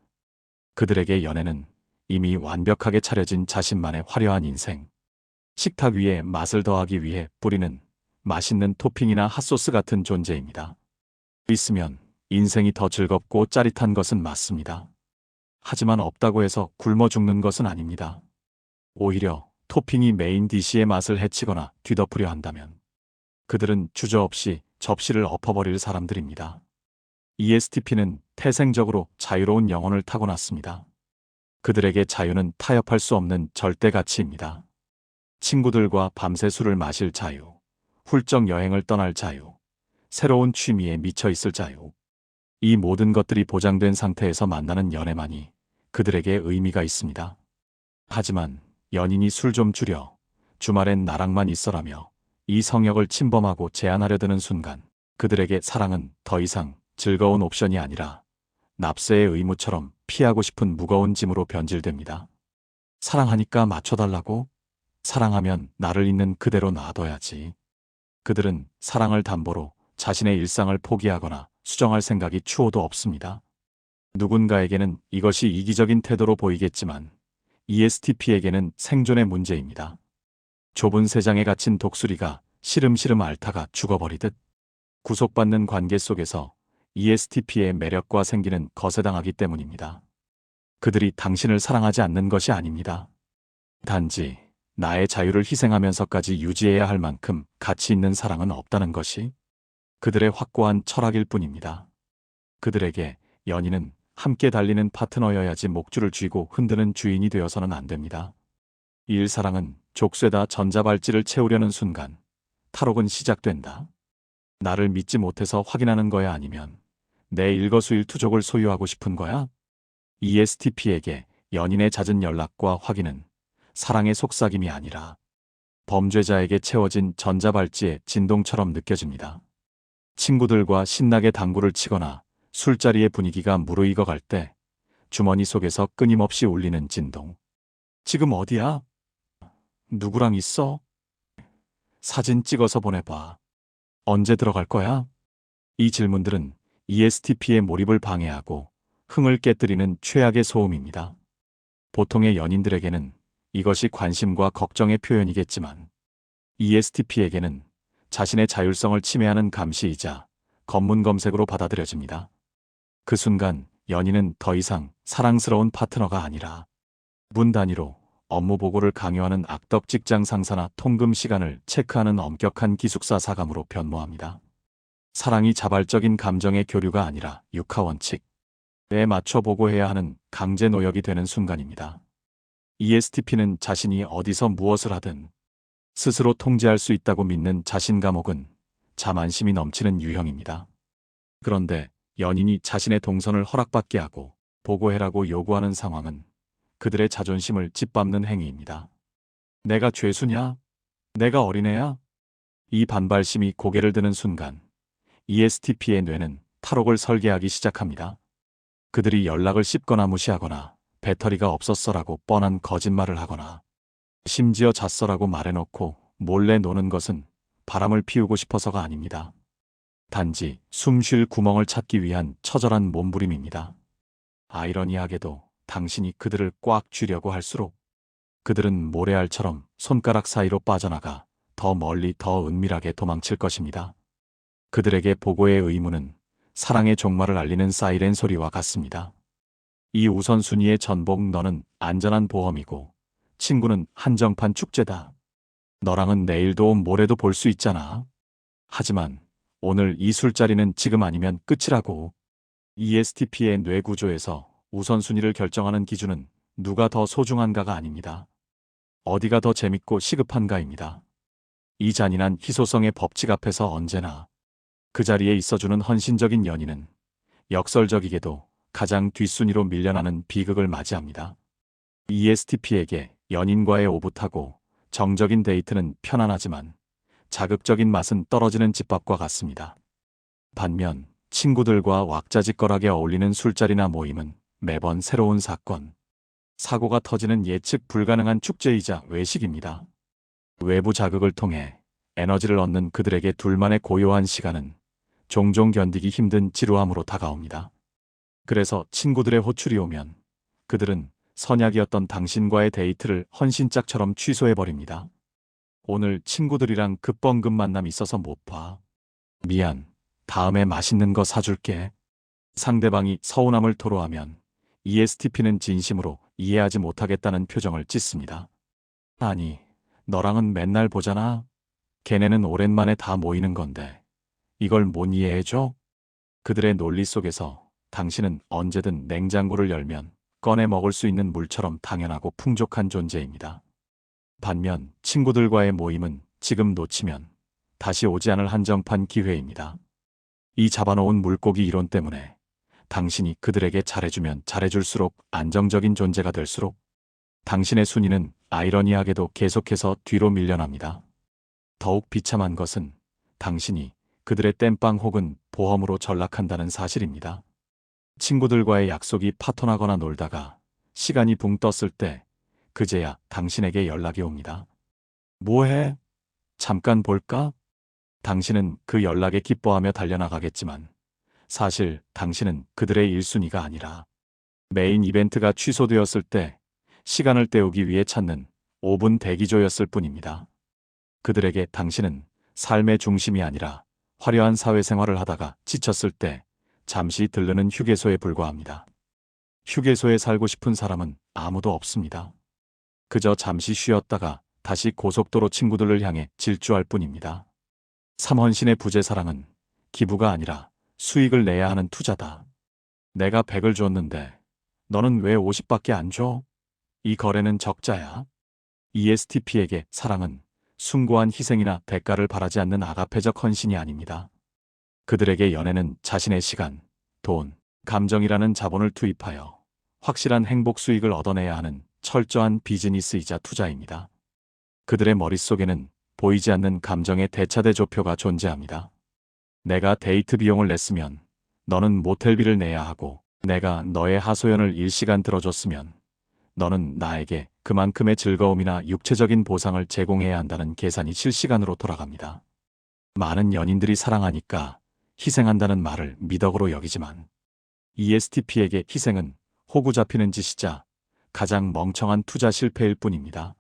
그들에게 연애는 이미 완벽하게 차려진 자신만의 화려한 인생. 식탁 위에 맛을 더하기 위해 뿌리는 맛있는 토핑이나 핫소스 같은 존재입니다. 있으면 인생이 더 즐겁고 짜릿한 것은 맞습니다. 하지만 없다고 해서 굶어 죽는 것은 아닙니다. 오히려 토핑이 메인 디시의 맛을 해치거나 뒤덮으려 한다면 그들은 주저없이 접시를 엎어버릴 사람들입니다. ESTP는 태생적으로 자유로운 영혼을 타고났습니다. 그들에게 자유는 타협할 수 없는 절대 가치입니다. 친구들과 밤새 술을 마실 자유, 훌쩍 여행을 떠날 자유, 새로운 취미에 미쳐 있을 자유. 이 모든 것들이 보장된 상태에서 만나는 연애만이 그들에게 의미가 있습니다. 하지만 연인이 술 좀 줄여, 주말엔 나랑만 있어라며 이 성역을 침범하고 제한하려 드는 순간 그들에게 사랑은 더 이상 즐거운 옵션이 아니라 납세의 의무처럼 피하고 싶은 무거운 짐으로 변질됩니다. 사랑하니까 맞춰달라고? 사랑하면 나를 있는 그대로 놔둬야지. 그들은 사랑을 담보로 자신의 일상을 포기하거나 수정할 생각이 추호도 없습니다. 누군가에게는 이것이 이기적인 태도로 보이겠지만 ESTP에게는 생존의 문제입니다. 좁은 세상에 갇힌 독수리가 시름시름 앓다가 죽어버리듯 구속받는 관계 속에서 ESTP의 매력과 생기는 거세당하기 때문입니다. 그들이 당신을 사랑하지 않는 것이 아닙니다. 단지 나의 자유를 희생하면서까지 유지해야 할 만큼 가치 있는 사랑은 없다는 것이 그들의 확고한 철학일 뿐입니다. 그들에게 연인은 함께 달리는 파트너여야지 목줄을 쥐고 흔드는 주인이 되어서는 안 됩니다. 일사랑은 족쇄다 전자발찌를 채우려는 순간 탈옥은 시작된다. 나를 믿지 못해서 확인하는 거야 아니면 내 일거수일투족을 소유하고 싶은 거야? ESTP에게 연인의 잦은 연락과 확인은 사랑의 속삭임이 아니라 범죄자에게 채워진 전자발찌의 진동처럼 느껴집니다. 친구들과 신나게 당구를 치거나 술자리의 분위기가 무르익어 갈 때 주머니 속에서 끊임없이 울리는 진동. 지금 어디야? 누구랑 있어? 사진 찍어서 보내봐. 언제 들어갈 거야? 이 질문들은 ESTP의 몰입을 방해하고 흥을 깨뜨리는 최악의 소음입니다. 보통의 연인들에게는 이것이 관심과 걱정의 표현이겠지만 ESTP에게는 자신의 자율성을 침해하는 감시이자 검문 검색으로 받아들여집니다. 그 순간 연인은 더 이상 사랑스러운 파트너가 아니라 분 단위로 업무 보고를 강요하는 악덕 직장 상사나 통금 시간을 체크하는 엄격한 기숙사 사감으로 변모합니다. 사랑이 자발적인 감정의 교류가 아니라 육하 원칙에 맞춰 보고해야 하는 강제 노역이 되는 순간입니다. ESTP는 자신이 어디서 무엇을 하든 스스로 통제할 수 있다고 믿는 자신감 혹은 자만심이 넘치는 유형입니다. 그런데 연인이 자신의 동선을 허락받게 하고 보고해라고 요구하는 상황은 그들의 자존심을 짓밟는 행위입니다. 내가 죄수냐? 내가 어린애야? 이 반발심이 고개를 드는 순간 ESTP의 뇌는 탈옥을 설계하기 시작합니다. 그들이 연락을 씹거나 무시하거나 배터리가 없었어라고 뻔한 거짓말을 하거나 심지어 잤어라고 말해놓고 몰래 노는 것은 바람을 피우고 싶어서가 아닙니다. 단지 숨 쉴 구멍을 찾기 위한 처절한 몸부림입니다. 아이러니하게도 당신이 그들을 꽉 쥐려고 할수록 그들은 모래알처럼 손가락 사이로 빠져나가 더 멀리 더 은밀하게 도망칠 것입니다. 그들에게 보고의 의무는 사랑의 종말을 알리는 사이렌 소리와 같습니다. 이 우선순위의 전복 너는 안전한 보험이고 친구는 한정판 축제다. 너랑은 내일도 모레도 볼 수 있잖아. 하지만 오늘 이 술자리는 지금 아니면 끝이라고. ESTP의 뇌 구조에서 우선순위를 결정하는 기준은 누가 더 소중한가가 아닙니다. 어디가 더 재밌고 시급한가입니다. 이 잔인한 희소성의 법칙 앞에서 언제나 그 자리에 있어주는 헌신적인 연인은 역설적이게도 가장 뒷순위로 밀려나는 비극을 맞이합니다. ESTP에게 연인과의 오붓하고 정적인 데이트는 편안하지만 자극적인 맛은 떨어지는 집밥과 같습니다. 반면 친구들과 왁자지껄하게 어울리는 술자리나 모임은 매번 새로운 사건, 사고가 터지는 예측 불가능한 축제이자 외식입니다. 외부 자극을 통해 에너지를 얻는 그들에게 둘만의 고요한 시간은 종종 견디기 힘든 지루함으로 다가옵니다. 그래서 친구들의 호출이 오면 그들은 선약이었던 당신과의 데이트를 헌신짝처럼 취소해버립니다. 오늘 친구들이랑 급번급 만남 있어서 못 봐. 미안. 다음에 맛있는 거 사줄게. 상대방이 서운함을 토로하면 ESTP는 진심으로 이해하지 못하겠다는 표정을 짓습니다. 아니, 너랑은 맨날 보잖아. 걔네는 오랜만에 다 모이는 건데 이걸 못 이해해줘? 그들의 논리 속에서 당신은 언제든 냉장고를 열면 꺼내 먹을 수 있는 물처럼 당연하고 풍족한 존재입니다. 반면 친구들과의 모임은 지금 놓치면 다시 오지 않을 한정판 기회입니다. 이 잡아놓은 물고기 이론 때문에 당신이 그들에게 잘해주면 잘해줄수록 안정적인 존재가 될수록 당신의 순위는 아이러니하게도 계속해서 뒤로 밀려납니다. 더욱 비참한 것은 당신이 그들의 땜빵 혹은 보험으로 전락한다는 사실입니다. 친구들과의 약속이 파토나거나 놀다가 시간이 붕 떴을 때 그제야 당신에게 연락이 옵니다. 뭐해? 잠깐 볼까? 당신은 그 연락에 기뻐하며 달려나가겠지만 사실 당신은 그들의 1순위가 아니라 메인 이벤트가 취소되었을 때 시간을 때우기 위해 찾는 5분 대기조였을 뿐입니다. 그들에게 당신은 삶의 중심이 아니라 화려한 사회생활을 하다가 지쳤을 때 잠시 들르는 휴게소에 불과합니다. 휴게소에 살고 싶은 사람은 아무도 없습니다. 그저 잠시 쉬었다가 다시 고속도로 친구들을 향해 질주할 뿐입니다. 삼헌신의 부재사랑은 기부가 아니라 수익을 내야 하는 투자다. 내가 100을 줬는데 너는 왜 50밖에 안 줘? 이 거래는 적자야. ESTP에게 사랑은 숭고한 희생이나 대가를 바라지 않는 아가페적 헌신이 아닙니다. 그들에게 연애는 자신의 시간, 돈, 감정이라는 자본을 투입하여 확실한 행복 수익을 얻어내야 하는 철저한 비즈니스이자 투자입니다. 그들의 머릿속에는 보이지 않는 감정의 대차대조표가 존재합니다. 내가 데이트 비용을 냈으면 너는 모텔비를 내야 하고 내가 너의 하소연을 1시간 들어줬으면 너는 나에게 그만큼의 즐거움이나 육체적인 보상을 제공해야 한다는 계산이 실시간으로 돌아갑니다. 많은 연인들이 사랑하니까 희생한다는 말을 미덕으로 여기지만 ESTP에게 희생은 호구 잡히는 짓이자 가장 멍청한 투자 실패일 뿐입니다.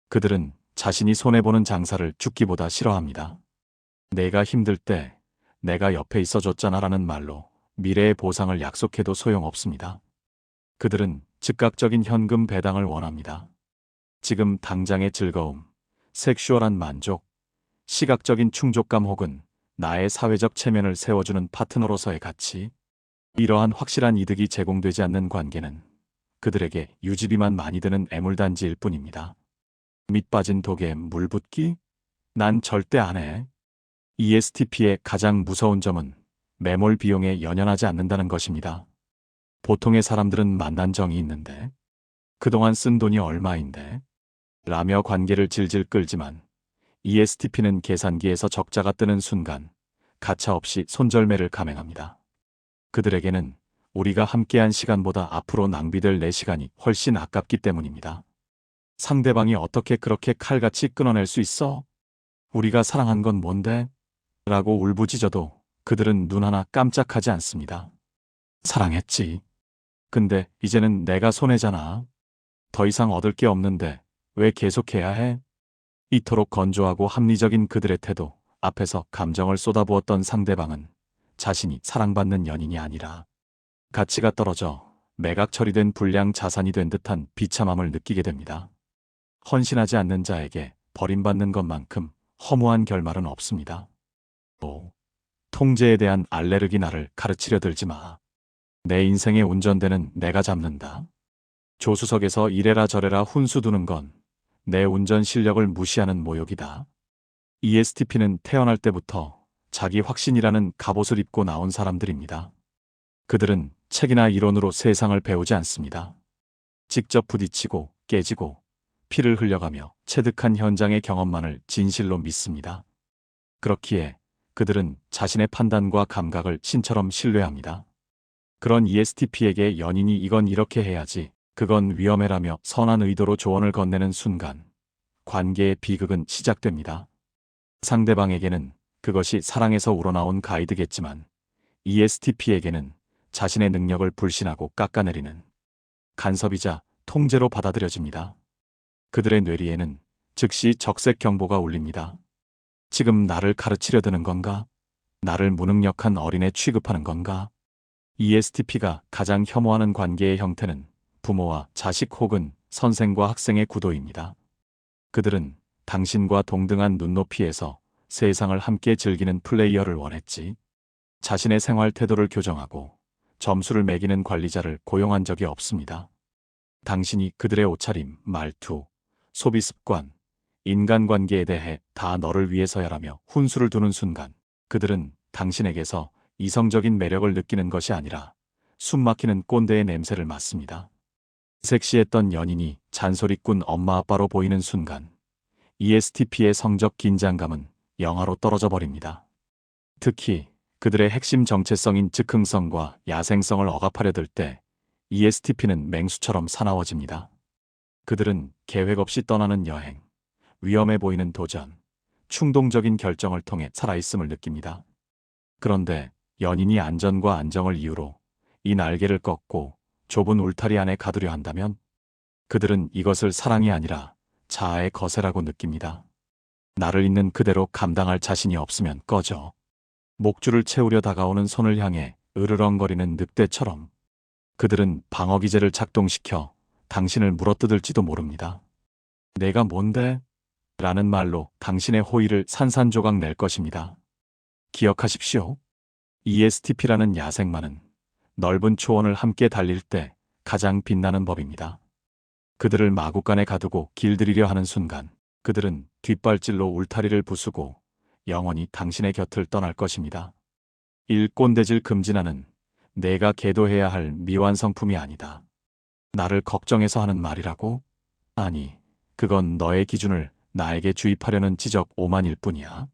그들은 자신이 손해보는 장사를 죽기보다 싫어합니다. 내가 힘들 때 내가 옆에 있어줬잖아 라는 말로 미래의 보상을 약속해도 소용없습니다. 그들은 즉각적인 현금 배당을 원합니다. 지금 당장의 즐거움, 섹슈얼한 만족, 시각적인 충족감 혹은 나의 사회적 체면을 세워주는 파트너로서의 가치, 이러한 확실한 이득이 제공되지 않는 관계는 그들에게 유지비만 많이 드는 애물단지일 뿐입니다. 밑 빠진 독에 물 붓기? 난 절대 안 해. ESTP의 가장 무서운 점은 매몰 비용에 연연하지 않는다는 것입니다. 보통의 사람들은 만난 정이 있는데, 그동안 쓴 돈이 얼마인데, 라며 관계를 질질 끌지만 ESTP는 계산기에서 적자가 뜨는 순간 가차없이 손절매를 감행합니다. 그들에게는 우리가 함께한 시간보다 앞으로 낭비될 내 시간이 훨씬 아깝기 때문입니다. 상대방이 어떻게 그렇게 칼같이 끊어낼 수 있어? 우리가 사랑한 건 뭔데? 라고 울부짖어도 그들은 눈 하나 깜짝하지 않습니다. 사랑했지. 근데 이제는 내가 손해잖아. 더 이상 얻을 게 없는데 왜 계속해야 해? 이토록 건조하고 합리적인 그들의 태도 앞에서 감정을 쏟아부었던 상대방은 자신이 사랑받는 연인이 아니라 가치가 떨어져 매각 처리된 불량 자산이 된 듯한 비참함을 느끼게 됩니다. 헌신하지 않는 자에게 버림받는 것만큼 허무한 결말은 없습니다. 또 통제에 대한 알레르기 나를 가르치려 들지 마. 내 인생의 운전대는 내가 잡는다. 조수석에서 이래라 저래라 훈수 두는 건 내 운전 실력을 무시하는 모욕이다. ESTP는 태어날 때부터 자기 확신이라는 갑옷을 입고 나온 사람들입니다. 그들은 책이나 이론으로 세상을 배우지 않습니다. 직접 부딪히고 깨지고 피를 흘려가며 체득한 현장의 경험만을 진실로 믿습니다. 그렇기에 그들은 자신의 판단과 감각을 신처럼 신뢰합니다. 그런 ESTP에게 연인이 이건 이렇게 해야지, 그건 위험해라며 선한 의도로 조언을 건네는 순간 관계의 비극은 시작됩니다. 상대방에게는 그것이 사랑에서 우러나온 가이드겠지만 ESTP에게는 자신의 능력을 불신하고 깎아내리는 간섭이자 통제로 받아들여집니다. 그들의 뇌리에는 즉시 적색 경보가 울립니다. 지금 나를 가르치려 드는 건가? 나를 무능력한 어린애 취급하는 건가? ESTP가 가장 혐오하는 관계의 형태는 부모와 자식 혹은 선생과 학생의 구도입니다. 그들은 당신과 동등한 눈높이에서 세상을 함께 즐기는 플레이어를 원했지, 자신의 생활 태도를 교정하고 점수를 매기는 관리자를 고용한 적이 없습니다. 당신이 그들의 옷차림, 말투, 소비 습관, 인간관계에 대해 다 너를 위해서야라며 훈수를 두는 순간 그들은 당신에게서 이성적인 매력을 느끼는 것이 아니라 숨막히는 꼰대의 냄새를 맡습니다. 섹시했던 연인이 잔소리꾼 엄마 아빠로 보이는 순간 ESTP의 성적 긴장감은 영하로 떨어져 버립니다. 특히 그들의 핵심 정체성인 즉흥성과 야생성을 억압하려 들 때 ESTP는 맹수처럼 사나워집니다. 그들은 계획 없이 떠나는 여행, 위험해 보이는 도전, 충동적인 결정을 통해 살아있음을 느낍니다. 그런데 연인이 안전과 안정을 이유로 이 날개를 꺾고 좁은 울타리 안에 가두려 한다면 그들은 이것을 사랑이 아니라 자아의 거세라고 느낍니다. 나를 있는 그대로 감당할 자신이 없으면 꺼져. 목줄을 채우려 다가오는 손을 향해 으르렁거리는 늑대처럼 그들은 방어기제를 작동시켜 당신을 물어뜯을지도 모릅니다. 내가 뭔데? 라는 말로 당신의 호의를 산산조각 낼 것입니다. 기억하십시오. ESTP라는 야생마는 넓은 초원을 함께 달릴 때 가장 빛나는 법입니다. 그들을 마구간에 가두고 길들이려 하는 순간 그들은 뒷발질로 울타리를 부수고 영원히 당신의 곁을 떠날 것입니다. 일꼰대질 금지나는 내가 계도해야 할 미완성품이 아니다. 나를 걱정해서 하는 말이라고? 아니, 그건 너의 기준을 나에게 주입하려는 지적 오만일 뿐이야.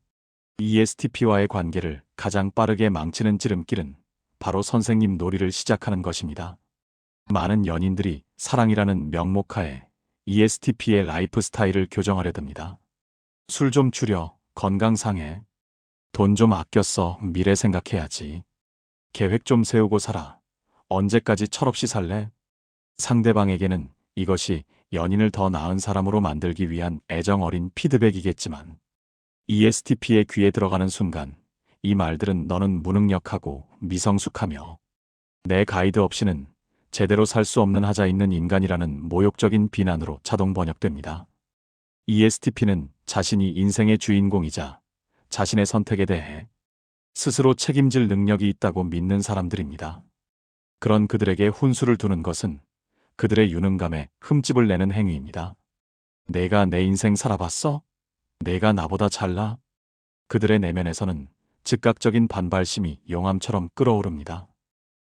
ESTP와의 관계를 가장 빠르게 망치는 지름길은 바로 선생님 놀이를 시작하는 것입니다. 많은 연인들이 사랑이라는 명목하에 ESTP의 라이프 스타일을 교정하려 듭니다. 술 좀 줄여, 건강 상해. 돈 좀 아껴 써, 미래 생각해야지. 계획 좀 세우고 살아. 언제까지 철없이 살래? 상대방에게는 이것이 연인을 더 나은 사람으로 만들기 위한 애정 어린 피드백이겠지만 ESTP의 귀에 들어가는 순간 이 말들은 너는 무능력하고 미성숙하며 내 가이드 없이는 제대로 살 수 없는 하자 있는 인간이라는 모욕적인 비난으로 자동 번역됩니다. ESTP는 자신이 인생의 주인공이자 자신의 선택에 대해 스스로 책임질 능력이 있다고 믿는 사람들입니다. 그런 그들에게 훈수를 두는 것은 그들의 유능감에 흠집을 내는 행위입니다. 내가 내 인생 살아봤어? 내가 나보다 잘나? 그들의 내면에서는 즉각적인 반발심이 용암처럼 끓어오릅니다.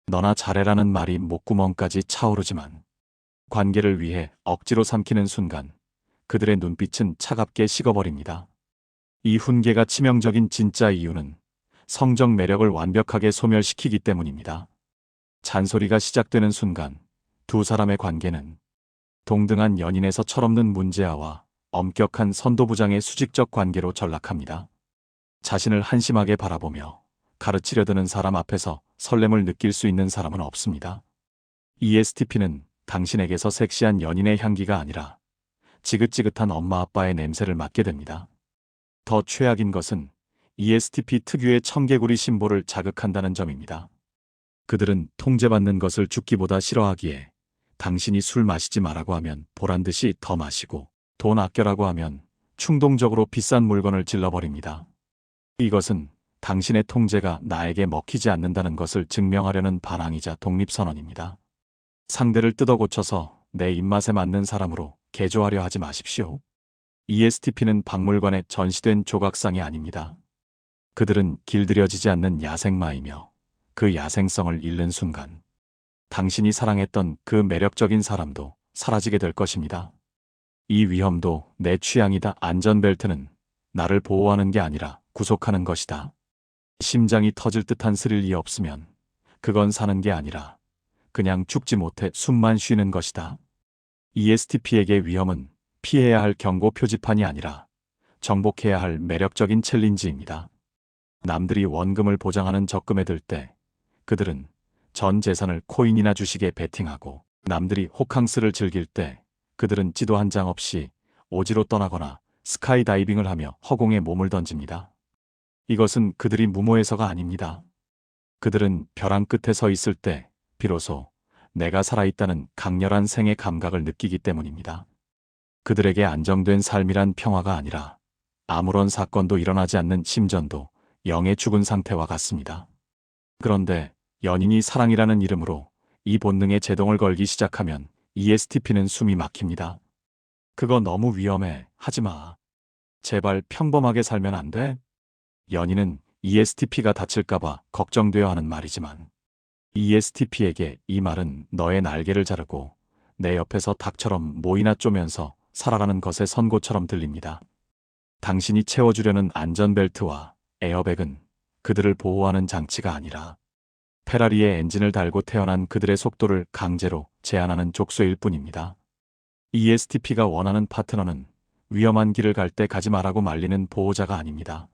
너나 잘해라는 말이 목구멍까지 차오르지만 관계를 위해 억지로 삼키는 순간 그들의 눈빛은 차갑게 식어버립니다. 이 훈계가 치명적인 진짜 이유는 성적 매력을 완벽하게 소멸시키기 때문입니다. 잔소리가 시작되는 순간 두 사람의 관계는 동등한 연인에서 철없는 문제아와 엄격한 선도부장의 수직적 관계로 전락합니다. 자신을 한심하게 바라보며 가르치려 드는 사람 앞에서 설렘을 느낄 수 있는 사람은 없습니다. ESTP는 당신에게서 섹시한 연인의 향기가 아니라 지긋지긋한 엄마 아빠의 냄새를 맡게 됩니다. 더 최악인 것은 ESTP 특유의 청개구리 심보를 자극한다는 점입니다. 그들은 통제받는 것을 죽기보다 싫어하기에 당신이 술 마시지 말라고 하면 보란듯이 더 마시고 돈 아껴라고 하면 충동적으로 비싼 물건을 질러버립니다. 이것은 당신의 통제가 나에게 먹히지 않는다는 것을 증명하려는 반항이자 독립선언입니다. 상대를 뜯어 고쳐서 내 입맛에 맞는 사람으로 개조하려 하지 마십시오. ESTP는 박물관에 전시된 조각상이 아닙니다. 그들은 길들여지지 않는 야생마이며 그 야생성을 잃는 순간 당신이 사랑했던 그 매력적인 사람도 사라지게 될 것입니다. 이 위험도 내 취향이다. 안전벨트는 나를 보호하는 게 아니라 구속하는 것이다. 심장이 터질 듯한 스릴이 없으면 그건 사는 게 아니라 그냥 죽지 못해 숨만 쉬는 것이다. ESTP에게 위험은 피해야 할 경고 표지판이 아니라 정복해야 할 매력적인 챌린지입니다. 남들이 원금을 보장하는 적금에 들 때 그들은 전 재산을 코인이나 주식에 베팅하고 남들이 호캉스를 즐길 때 그들은 지도 한 장 없이 오지로 떠나거나 스카이다이빙을 하며 허공에 몸을 던집니다. 이것은 그들이 무모해서가 아닙니다. 그들은 벼랑 끝에 서 있을 때 비로소 내가 살아있다는 강렬한 생의 감각을 느끼기 때문입니다. 그들에게 안정된 삶이란 평화가 아니라 아무런 사건도 일어나지 않는 심전도 영의 죽은 상태와 같습니다. 그런데 연인이 사랑이라는 이름으로 이 본능에 제동을 걸기 시작하면 ESTP는 숨이 막힙니다. 그거 너무 위험해. 하지 마. 제발 평범하게 살면 안 돼? 연인은 ESTP가 다칠까봐 걱정되어 하는 말이지만 ESTP에게 이 말은 너의 날개를 자르고 내 옆에서 닭처럼 모이나 쪼면서 살아가는 것의 선고처럼 들립니다. 당신이 채워주려는 안전벨트와 에어백은 그들을 보호하는 장치가 아니라 페라리의 엔진을 달고 태어난 그들의 속도를 강제로 제한하는 족쇄일 뿐입니다. ESTP가 원하는 파트너는 위험한 길을 갈 때 가지 말라고 말리는 보호자가 아닙니다.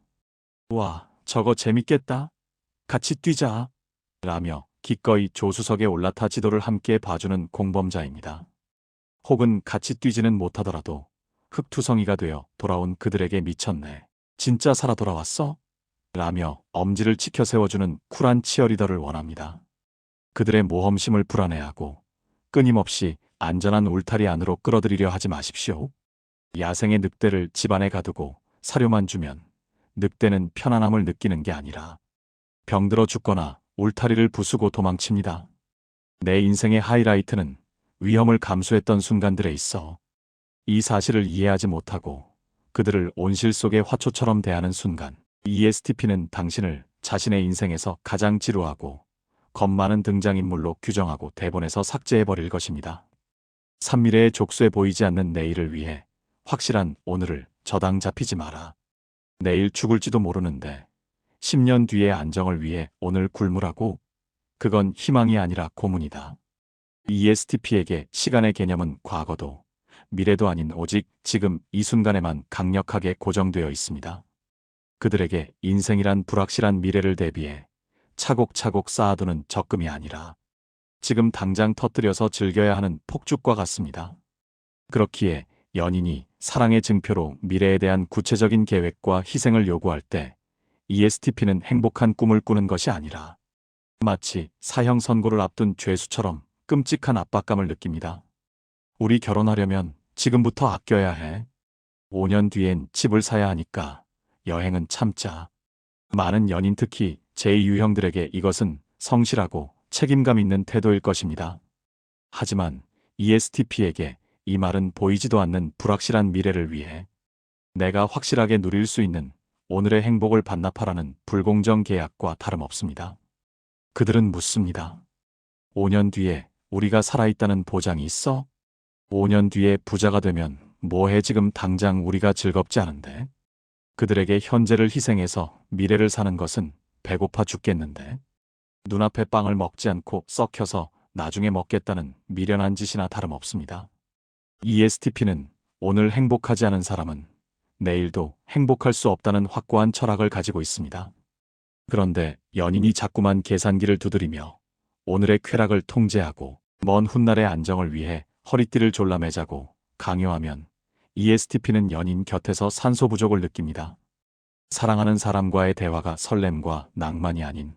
와, 저거 재밌겠다. 같이 뛰자. 라며 기꺼이 조수석에 올라타 지도를 함께 봐주는 공범자입니다. 혹은 같이 뛰지는 못하더라도 흙투성이가 되어 돌아온 그들에게 미쳤네. 진짜 살아 돌아왔어? 라며 엄지를 치켜 세워주는 쿨한 치어리더를 원합니다. 그들의 모험심을 불안해하고 끊임없이 안전한 울타리 안으로 끌어들이려 하지 마십시오. 야생의 늑대를 집안에 가두고 사료만 주면 늑대는 편안함을 느끼는 게 아니라 병들어 죽거나 울타리를 부수고 도망칩니다. 내 인생의 하이라이트는 위험을 감수했던 순간들에 있어. 이 사실을 이해하지 못하고 그들을 온실 속의 화초처럼 대하는 순간 ESTP는 당신을 자신의 인생에서 가장 지루하고 겁 많은 등장인물로 규정하고 대본에서 삭제해버릴 것입니다. 산미래의 족쇄 보이지 않는 내일을 위해 확실한 오늘을 저당 잡히지 마라. 내일 죽을지도 모르는데 10년 뒤의 안정을 위해 오늘 굶으라고? 그건 희망이 아니라 고문이다. ESTP에게 시간의 개념은 과거도 미래도 아닌 오직 지금 이 순간에만 강력하게 고정되어 있습니다. 그들에게 인생이란 불확실한 미래를 대비해 차곡차곡 쌓아두는 적금이 아니라 지금 당장 터뜨려서 즐겨야 하는 폭죽과 같습니다. 그렇기에 연인이 사랑의 증표로 미래에 대한 구체적인 계획과 희생을 요구할 때 ESTP는 행복한 꿈을 꾸는 것이 아니라 마치 사형 선고를 앞둔 죄수처럼 끔찍한 압박감을 느낍니다. 우리 결혼하려면 지금부터 아껴야 해. 5년 뒤엔 집을 사야 하니까 여행은 참자. 많은 연인, 특히 제2유형들에게 이것은 성실하고 책임감 있는 태도일 것입니다. 하지만 ESTP에게 이 말은 보이지도 않는 불확실한 미래를 위해 내가 확실하게 누릴 수 있는 오늘의 행복을 반납하라는 불공정 계약과 다름없습니다. 그들은 묻습니다. 5년 뒤에 우리가 살아있다는 보장이 있어? 5년 뒤에 부자가 되면 뭐해? 지금 당장 우리가 즐겁지 않은데? 그들에게 현재를 희생해서 미래를 사는 것은 배고파 죽겠는데? 눈앞에 빵을 먹지 않고 썩혀서 나중에 먹겠다는 미련한 짓이나 다름없습니다. ESTP는 오늘 행복하지 않은 사람은 내일도 행복할 수 없다는 확고한 철학을 가지고 있습니다. 그런데 연인이 자꾸만 계산기를 두드리며 오늘의 쾌락을 통제하고 먼 훗날의 안정을 위해 허리띠를 졸라매자고 강요하면 ESTP는 연인 곁에서 산소 부족을 느낍니다. 사랑하는 사람과의 대화가 설렘과 낭만이 아닌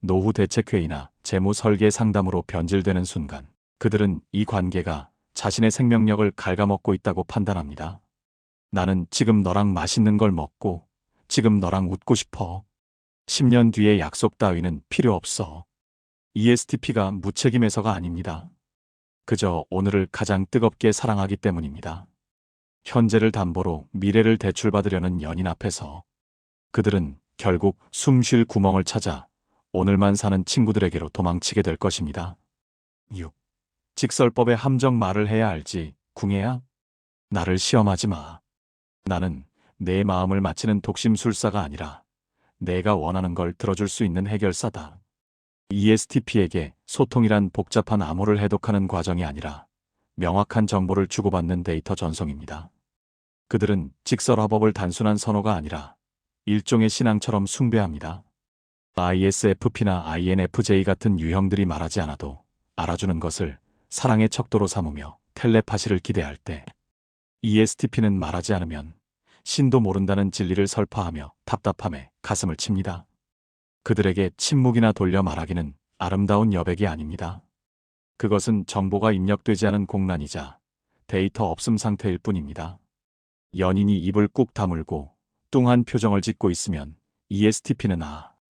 노후 대책회의나 재무 설계 상담으로 변질되는 순간 그들은 이 관계가 자신의 생명력을 갉아먹고 있다고 판단합니다. 나는 지금 너랑 맛있는 걸 먹고 지금 너랑 웃고 싶어. 10년 뒤의 약속 따위는 필요 없어. ESTP가 무책임해서가 아닙니다. 그저 오늘을 가장 뜨겁게 사랑하기 때문입니다. 현재를 담보로 미래를 대출받으려는 연인 앞에서 그들은 결국 숨 쉴 구멍을 찾아 오늘만 사는 친구들에게로 도망치게 될 것입니다. 6. 직설법의 함정. 말을 해야 알지, 궁예야? 나를 시험하지 마. 나는 내 마음을 맞히는 독심술사가 아니라 내가 원하는 걸 들어줄 수 있는 해결사다. ESTP에게 소통이란 복잡한 암호를 해독하는 과정이 아니라 명확한 정보를 주고받는 데이터 전송입니다. 그들은 직설화법을 단순한 선호가 아니라 일종의 신앙처럼 숭배합니다. ISFP나 INFJ 같은 유형들이 말하지 않아도 알아주는 것을 사랑의 척도로 삼으며 텔레파시를 기대할 때 ESTP는 말하지 않으면 신도 모른다는 진리를 설파하며 답답함에 가슴을 칩니다. 그들에게 침묵이나 돌려 말하기는 아름다운 여백이 아닙니다. 그것은 정보가 입력되지 않은 공란이자 데이터 없음 상태일 뿐입니다. 연인이 입을 꾹 다물고 뚱한 표정을 짓고 있으면 ESTP는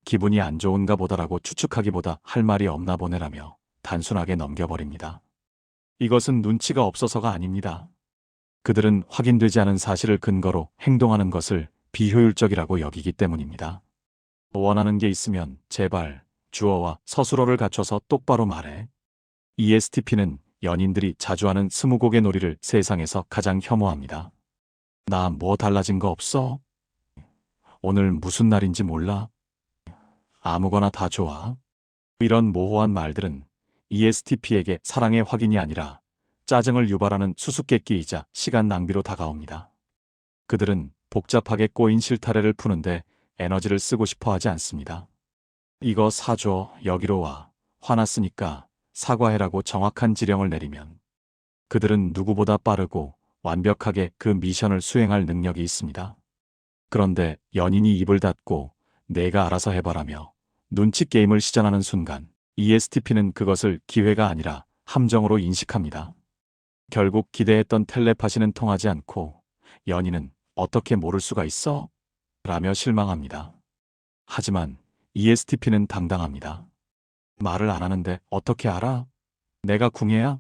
기분이 안 좋은가 보다라고 추측하기보다 할 말이 없나 보네라며 단순하게 넘겨버립니다. 이것은 눈치가 없어서가 아닙니다. 그들은 확인되지 않은 사실을 근거로 행동하는 것을 비효율적이라고 여기기 때문입니다. 원하는 게 있으면 제발 주어와 서술어를 갖춰서 똑바로 말해. ESTP는 연인들이 자주 하는 스무고개 놀이를 세상에서 가장 혐오합니다. 나 뭐 달라진 거 없어? 오늘 무슨 날인지 몰라? 아무거나 다 좋아. 이런 모호한 말들은 ESTP에게 사랑의 확인이 아니라 짜증을 유발하는 수수께끼이자 시간 낭비로 다가옵니다. 그들은 복잡하게 꼬인 실타래를 푸는데 에너지를 쓰고 싶어 하지 않습니다. 이거 사줘, 여기로 와, 화났으니까 사과해라고 정확한 지령을 내리면 그들은 누구보다 빠르고 완벽하게 그 미션을 수행할 능력이 있습니다. 그런데 연인이 입을 닫고 내가 알아서 해봐라며 눈치 게임을 시전하는 순간 ESTP는 그것을 기회가 아니라 함정으로 인식합니다. 결국 기대했던 텔레파시는 통하지 않고 연인은 어떻게 모를 수가 있어? 라며 실망합니다. 하지만 ESTP는 당당합니다. 말을 안 하는데 어떻게 알아? 내가 궁예야?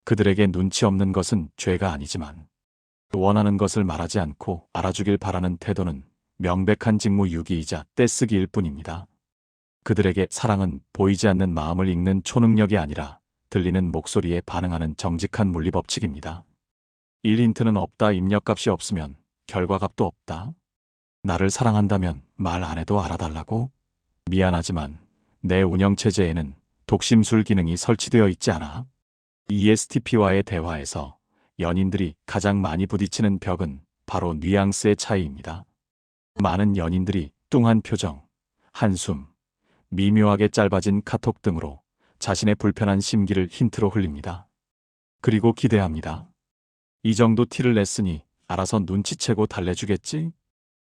그들에게 눈치 없는 것은 죄가 아니지만 원하는 것을 말하지 않고 알아주길 바라는 태도는 명백한 직무유기이자 떼쓰기일 뿐입니다. 그들에게 사랑은 보이지 않는 마음을 읽는 초능력이 아니라 들리는 목소리에 반응하는 정직한 물리법칙입니다. 1힌트는 없다. 입력값이 없으면 결과값도 없다. 나를 사랑한다면 말 안 해도 알아달라고? 미안하지만 내 운영체제에는 독심술 기능이 설치되어 있지 않아. ESTP와의 대화에서 연인들이 가장 많이 부딪히는 벽은 바로 뉘앙스의 차이입니다. 많은 연인들이 뚱한 표정, 한숨, 미묘하게 짧아진 카톡 등으로 자신의 불편한 심기를 힌트로 흘립니다. 그리고 기대합니다. 이 정도 티를 냈으니 알아서 눈치채고 달래주겠지?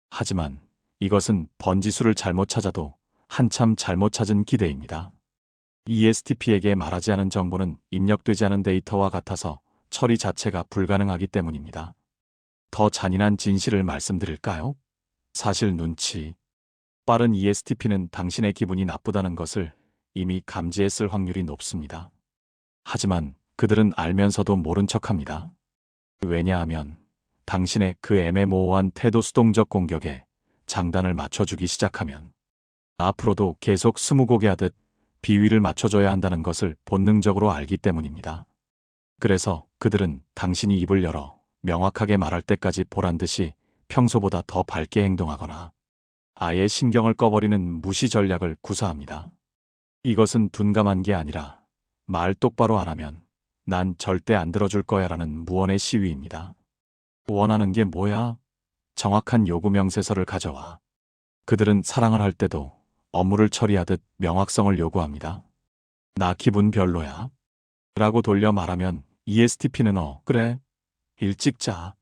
하지만 이것은 번지수를 잘못 찾아도 한참 잘못 찾은 기대입니다. ESTP에게 말하지 않은 정보는 입력되지 않은 데이터와 같아서 처리 자체가 불가능하기 때문입니다. 더 잔인한 진실을 말씀드릴까요? 사실 눈치 빠른 ESTP는 당신의 기분이 나쁘다는 것을 이미 감지했을 확률이 높습니다. 하지만 그들은 알면서도 모른 척합니다. 왜냐하면 당신의 그 애매모호한 태도 수동적 공격에 장단을 맞춰주기 시작하면 앞으로도 계속 스무고개 하듯 비위를 맞춰줘야 한다는 것을 본능적으로 알기 때문입니다. 그래서 그들은 당신이 입을 열어 명확하게 말할 때까지 보란듯이 평소보다 더 밝게 행동하거나 아예 신경을 꺼버리는 무시 전략을 구사합니다. 이것은 둔감한 게 아니라 말 똑바로 안 하면 난 절대 안 들어줄 거야 라는 무언의 시위입니다. 원하는 게 뭐야? 정확한 요구 명세서를 가져와. 그들은 사랑을 할 때도 업무를 처리하듯 명확성을 요구합니다. 나 기분 별로야. 라고 돌려 말하면 ESTP는 그래, 일찍 자.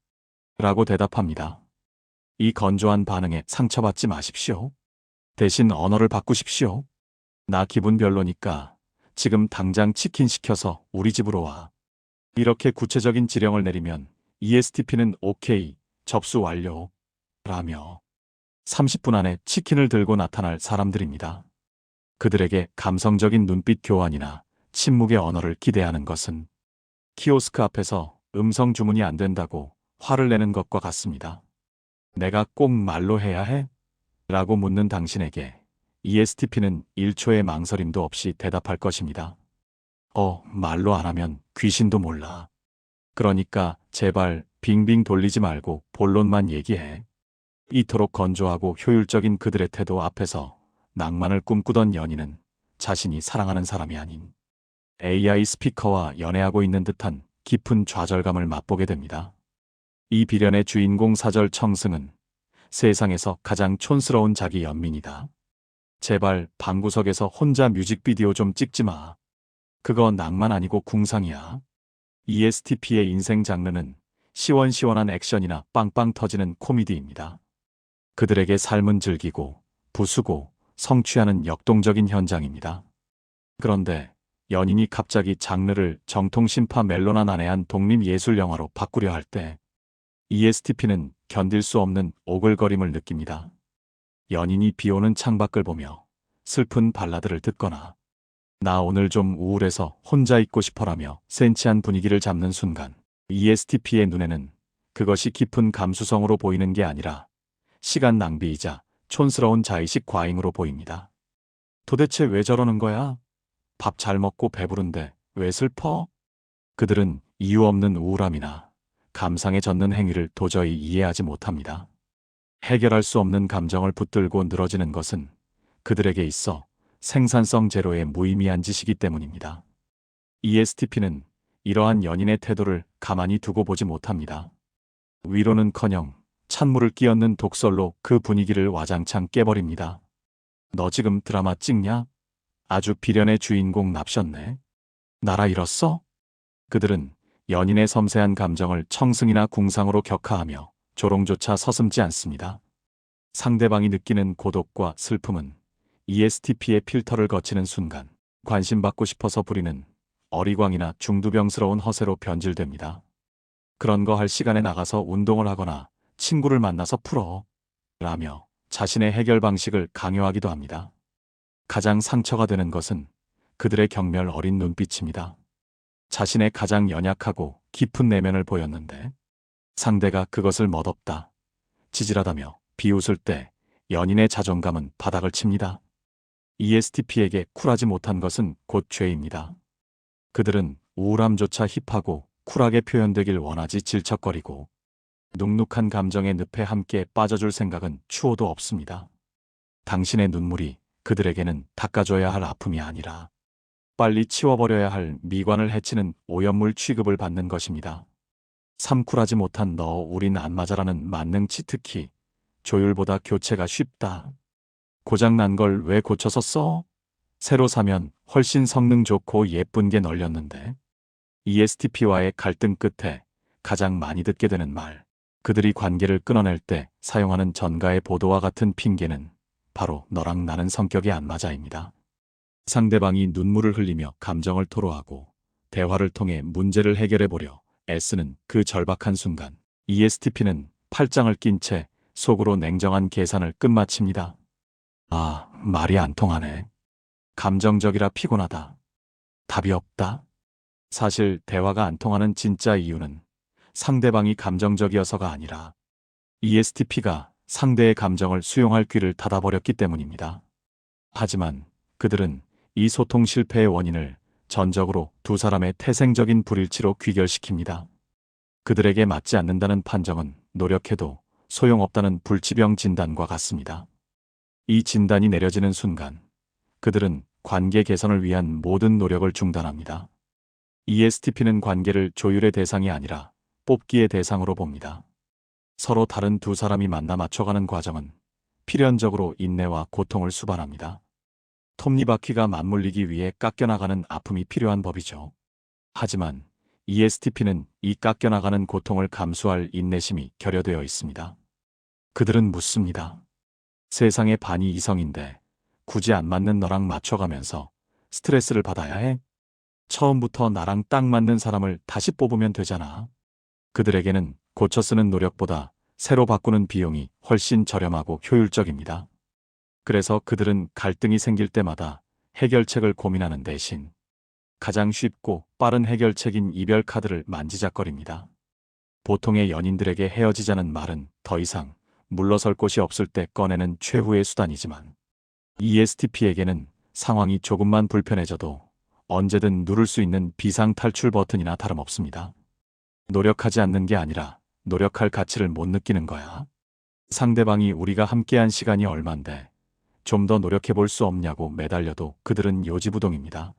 라고 대답합니다. 이 건조한 반응에 상처받지 마십시오. 대신 언어를 바꾸십시오. 나 기분 별로니까 지금 당장 치킨 시켜서 우리 집으로 와. 이렇게 구체적인 지령을 내리면 ESTP는 오케이, 접수 완료. 라며 30분 안에 치킨을 들고 나타날 사람들입니다. 그들에게 감성적인 눈빛 교환이나 침묵의 언어를 기대하는 것은 키오스크 앞에서 음성 주문이 안 된다고 화를 내는 것과 같습니다. 내가 꼭 말로 해야 해? 라고 묻는 당신에게 ESTP는 1초의 망설임도 없이 대답할 것입니다. 말로 안 하면 귀신도 몰라. 그러니까 제발 빙빙 돌리지 말고 본론만 얘기해. 이토록 건조하고 효율적인 그들의 태도 앞에서 낭만을 꿈꾸던 연인은 자신이 사랑하는 사람이 아닌 AI 스피커와 연애하고 있는 듯한 깊은 좌절감을 맛보게 됩니다. 이 비련의 주인공 사절 청승은 세상에서 가장 촌스러운 자기 연민이다. 제발 방구석에서 혼자 뮤직비디오 좀 찍지 마. 그거 낭만 아니고 궁상이야. ESTP의 인생 장르는 시원시원한 액션이나 빵빵 터지는 코미디입니다. 그들에게 삶은 즐기고 부수고 성취하는 역동적인 현장입니다. 그런데 연인이 갑자기 장르를 정통심파 멜로나 난해한 독립예술영화로 바꾸려 할 때 ESTP는 견딜 수 없는 오글거림을 느낍니다. 연인이 비오는 창밖을 보며 슬픈 발라드를 듣거나 나 오늘 좀 우울해서 혼자 있고 싶어라며 센치한 분위기를 잡는 순간 ESTP의 눈에는 그것이 깊은 감수성으로 보이는 게 아니라 시간 낭비이자 촌스러운 자의식 과잉으로 보입니다. 도대체 왜 저러는 거야? 밥 잘 먹고 배부른데 왜 슬퍼? 그들은 이유 없는 우울함이나 감상에 젖는 행위를 도저히 이해하지 못합니다. 해결할 수 없는 감정을 붙들고 늘어지는 것은 그들에게 있어 생산성 제로의 무의미한 짓이기 때문입니다. ESTP는 이러한 연인의 태도를 가만히 두고 보지 못합니다. 위로는커녕 찬물을 끼얹는 독설로 그 분위기를 와장창 깨버립니다. 너 지금 드라마 찍냐? 아주 비련의 주인공 납셨네. 나라 잃었어? 그들은 연인의 섬세한 감정을 청승이나 궁상으로 격하하며 조롱조차 서슴지 않습니다. 상대방이 느끼는 고독과 슬픔은 ESTP의 필터를 거치는 순간 관심받고 싶어서 부리는 어리광이나 중두병스러운 허세로 변질됩니다. 그런 거 할 시간에 나가서 운동을 하거나 친구를 만나서 풀어. 라며 자신의 해결 방식을 강요하기도 합니다. 가장 상처가 되는 것은 그들의 경멸 어린 눈빛입니다. 자신의 가장 연약하고 깊은 내면을 보였는데 상대가 그것을 멋없다, 지질하다며 비웃을 때 연인의 자존감은 바닥을 칩니다. ESTP에게 쿨하지 못한 것은 곧 죄입니다. 그들은 우울함조차 힙하고 쿨하게 표현되길 원하지 질척거리고 눅눅한 감정의 늪에 함께 빠져줄 생각은 추호도 없습니다. 당신의 눈물이 그들에게는 닦아줘야 할 아픔이 아니라 빨리 치워버려야 할 미관을 해치는 오염물 취급을 받는 것입니다. 삼쿨하지 못한 너 우린 안 맞아라는 만능치 특히 조율보다 교체가 쉽다. 고장난 걸 왜 고쳐서 써? 새로 사면 훨씬 성능 좋고 예쁜 게 널렸는데. ESTP와의 갈등 끝에 가장 많이 듣게 되는 말. 그들이 관계를 끊어낼 때 사용하는 전가의 보도와 같은 핑계는 바로 너랑 나는 성격이 안 맞아입니다. 상대방이 눈물을 흘리며 감정을 토로하고 대화를 통해 문제를 해결해 보려 애쓰는 그 절박한 순간, ESTP는 팔짱을 낀 채 속으로 냉정한 계산을 끝마칩니다. 아, 말이 안 통하네. 감정적이라 피곤하다. 답이 없다. 사실 대화가 안 통하는 진짜 이유는 상대방이 감정적이어서가 아니라 ESTP가 상대의 감정을 수용할 귀를 닫아버렸기 때문입니다. 하지만 그들은 이 소통 실패의 원인을 전적으로 두 사람의 태생적인 불일치로 귀결시킵니다. 그들에게 맞지 않는다는 판정은 노력해도 소용없다는 불치병 진단과 같습니다. 이 진단이 내려지는 순간 그들은 관계 개선을 위한 모든 노력을 중단합니다. ESTP는 관계를 조율의 대상이 아니라 뽑기의 대상으로 봅니다. 서로 다른 두 사람이 만나 맞춰가는 과정은 필연적으로 인내와 고통을 수반합니다. 톱니바퀴가 맞물리기 위해 깎여나가는 아픔이 필요한 법이죠. 하지만 ESTP는 이 깎여나가는 고통을 감수할 인내심이 결여되어 있습니다. 그들은 묻습니다. 세상의 반이 이성인데 굳이 안 맞는 너랑 맞춰가면서 스트레스를 받아야 해? 처음부터 나랑 딱 맞는 사람을 다시 뽑으면 되잖아. 그들에게는 고쳐 쓰는 노력보다 새로 바꾸는 비용이 훨씬 저렴하고 효율적입니다. 그래서 그들은 갈등이 생길 때마다 해결책을 고민하는 대신 가장 쉽고 빠른 해결책인 이별 카드를 만지작거립니다. 보통의 연인들에게 헤어지자는 말은 더 이상 물러설 곳이 없을 때 꺼내는 최후의 수단이지만 ESTP에게는 상황이 조금만 불편해져도 언제든 누를 수 있는 비상 탈출 버튼이나 다름없습니다. 노력하지 않는 게 아니라 노력할 가치를 못 느끼는 거야. 상대방이 우리가 함께한 시간이 얼만데 좀 더 노력해 볼 수 없냐고 매달려도 그들은 요지부동입니다.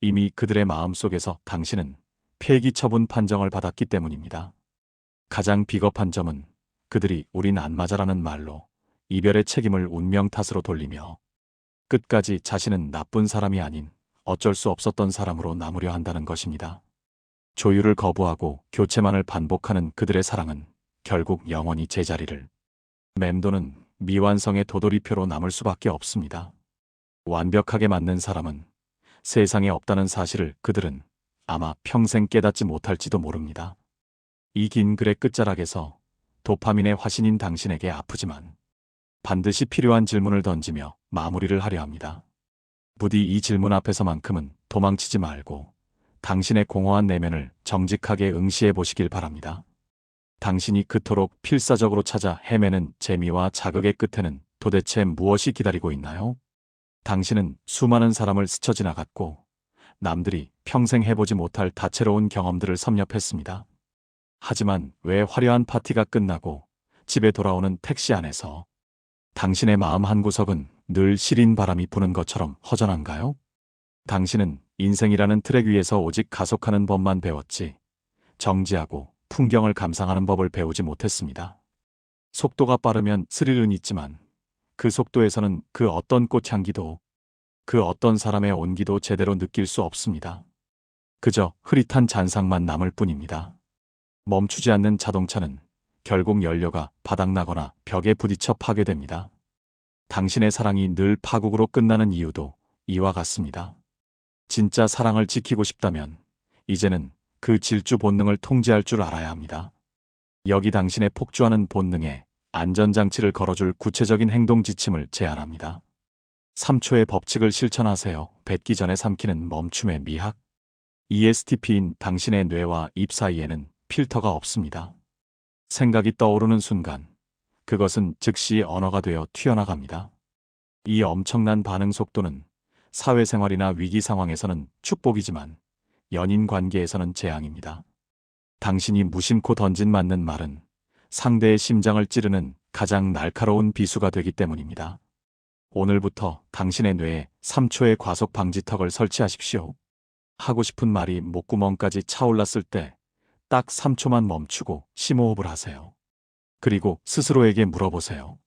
이미 그들의 마음속에서 당신은 폐기 처분 판정을 받았기 때문입니다. 가장 비겁한 점은 그들이 우린 안 맞아라는 말로 이별의 책임을 운명 탓으로 돌리며 끝까지 자신은 나쁜 사람이 아닌 어쩔 수 없었던 사람으로 남으려 한다는 것입니다. 조율을 거부하고 교체만을 반복하는 그들의 사랑은 결국 영원히 제자리를 맴도는 미완성의 도돌이표로 남을 수밖에 없습니다. 완벽하게 맞는 사람은 세상에 없다는 사실을 그들은 아마 평생 깨닫지 못할지도 모릅니다. 이 긴 글의 끝자락에서 도파민의 화신인 당신에게 아프지만 반드시 필요한 질문을 던지며 마무리를 하려 합니다. 부디 이 질문 앞에서만큼은 도망치지 말고 당신의 공허한 내면을 정직하게 응시해 보시길 바랍니다. 당신이 그토록 필사적으로 찾아 헤매는 재미와 자극의 끝에는 도대체 무엇이 기다리고 있나요? 당신은 수많은 사람을 스쳐 지나갔고 남들이 평생 해보지 못할 다채로운 경험들을 섭렵했습니다. 하지만 왜 화려한 파티가 끝나고 집에 돌아오는 택시 안에서 당신의 마음 한구석은 늘 시린 바람이 부는 것처럼 허전한가요? 당신은 인생이라는 트랙 위에서 오직 가속하는 법만 배웠지 정지하고 풍경을 감상하는 법을 배우지 못했습니다. 속도가 빠르면 스릴은 있지만 그 속도에서는 그 어떤 꽃향기도 그 어떤 사람의 온기도 제대로 느낄 수 없습니다. 그저 흐릿한 잔상만 남을 뿐입니다. 멈추지 않는 자동차는 결국 연료가 바닥나거나 벽에 부딪혀 파괴됩니다. 당신의 사랑이 늘 파국으로 끝나는 이유도 이와 같습니다. 진짜 사랑을 지키고 싶다면 이제는 그 질주 본능을 통제할 줄 알아야 합니다. 여기 당신의 폭주하는 본능에 안전장치를 걸어줄 구체적인 행동 지침을 제안합니다. 3초의 법칙을 실천하세요. 뱉기 전에 삼키는 멈춤의 미학. ESTP인 당신의 뇌와 입 사이에는 필터가 없습니다. 생각이 떠오르는 순간 그것은 즉시 언어가 되어 튀어나갑니다. 이 엄청난 반응 속도는 사회생활이나 위기 상황에서는 축복이지만 연인 관계에서는 재앙입니다. 당신이 무심코 던진 맞는 말은 상대의 심장을 찌르는 가장 날카로운 비수가 되기 때문입니다. 오늘부터 당신의 뇌에 3초의 과속 방지턱을 설치하십시오. 하고 싶은 말이 목구멍까지 차올랐을 때 딱 3초만 멈추고 심호흡을 하세요. 그리고 스스로에게 물어보세요.